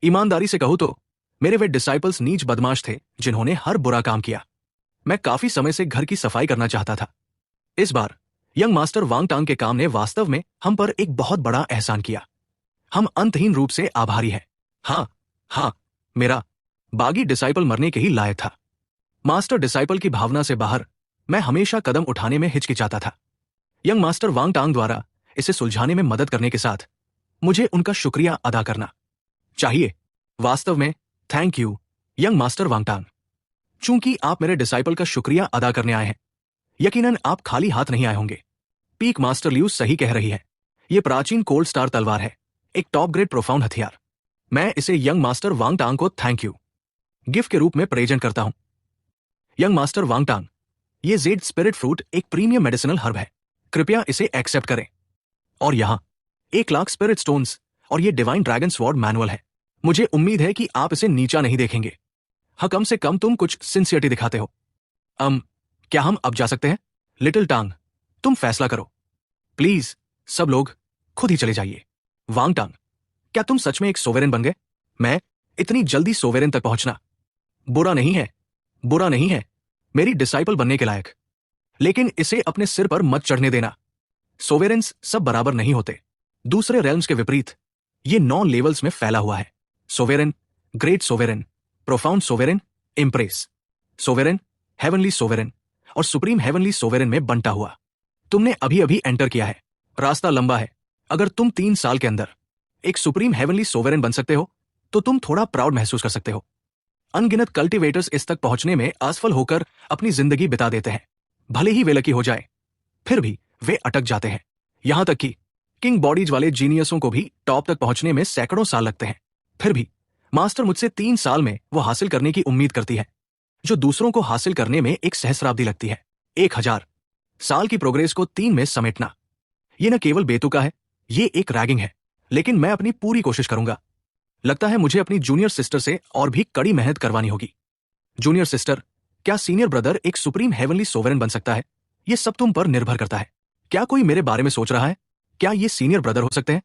ईमानदारी से कहूं तो मेरे वे डिसाइपल्स नीच बदमाश थे जिन्होंने हर बुरा काम किया। मैं काफी समय से घर की सफाई करना चाहता था। इस बार यंग मास्टर वांग टांग के काम ने वास्तव में हम पर एक बहुत बड़ा एहसान किया। हम अंतहीन रूप से आभारी हैं। हाँ, मेरा बागी डिसाइपल मरने के ही लायक था। मास्टर डिसाइपल की भावना से बाहर मैं हमेशा कदम उठाने में हिचकिचाता था। यंग मास्टर वांग टांग द्वारा इसे सुलझाने में मदद करने के साथ मुझे उनका शुक्रिया अदा करना चाहिए। वास्तव में थैंक यू यंग मास्टर वांग टांग। चूंकि आप मेरे डिसाइपल का शुक्रिया अदा करने आए हैं, यकीनन आप खाली हाथ नहीं आए होंगे। पीक मास्टर लियू सही कह रही है। यह प्राचीन कोल्ड स्टार तलवार है, एक टॉप ग्रेड प्रोफाउंड हथियार। मैं इसे यंग मास्टर वांग टांग को थैंक यू गिफ्ट के रूप में प्रेजेंट करता हूं। यंग मास्टर वांग टांग, ये जेड स्पिरिट फ्रूट एक प्रीमियम मेडिसिनल हर्ब है। कृपया इसे एक्सेप्ट करें। और यहां 1 लाख स्पिरिट स्टोन्स और ये डिवाइन ड्रैगन स्वॉर्ड मैनुअल है। मुझे उम्मीद है कि आप इसे नीचा नहीं देखेंगे। हाँ, कम से कम तुम कुछ सिंसियरिटी दिखाते हो। क्या हम अब जा सकते हैं? लिटिल टांग, तुम फैसला करो। प्लीज सब लोग खुद ही चले जाइए। वांग टांग, क्या तुम सच में एक सोवेरेन बन गए? मैं इतनी जल्दी सोवेरेन तक पहुंचना बुरा नहीं है मेरी डिसाइपल बनने के लायक, लेकिन इसे अपने सिर पर मत चढ़ने देना। सोवेरेंस सब बराबर नहीं होते। दूसरे रेल्म्स के विपरीत ये 9 लेवल्स में फैला हुआ है। सोवेरेन, ग्रेट सोवेरेन, प्रोफाउंड सोवेरेन, इम्प्रेस सोवेरेन, हेवनली सोवेरेन और सुप्रीम हेवनली सोवेरेन में बंटा हुआ। तुमने अभी अभी एंटर किया है। रास्ता लंबा है। अगर तुम 3 साल के अंदर एक सुप्रीम हेवनली सोवेरेन बन सकते हो तो तुम थोड़ा प्राउड महसूस कर सकते हो। अनगिनत कल्टिवेटर्स इस तक पहुंचने में असफल होकर अपनी जिंदगी बिता देते हैं। भले ही वे लकी हो जाए, फिर भी वे अटक जाते हैं। यहां तक कि किंग बॉडीज वाले जीनियसों को भी टॉप तक पहुंचने में सैकड़ों साल लगते हैं। फिर भी मास्टर मुझसे 3 साल में वो हासिल करने की उम्मीद करती है जो दूसरों को हासिल करने में 1 सहस्राब्दी लगती है। 1000 साल की प्रोग्रेस को 3 में समेटना, ये न केवल बेतुका है, ये एक रैगिंग है। लेकिन मैं अपनी पूरी कोशिश करूंगा। लगता है मुझे अपनी जूनियर सिस्टर से और भी कड़ी मेहनत करवानी होगी। जूनियर सिस्टर, क्या सीनियर ब्रदर एक सुप्रीम हेवनली सोवेरेन बन सकता है? ये सब तुम पर निर्भर करता है। क्या कोई मेरे बारे में सोच रहा है? क्या ये सीनियर ब्रदर हो सकते हैं?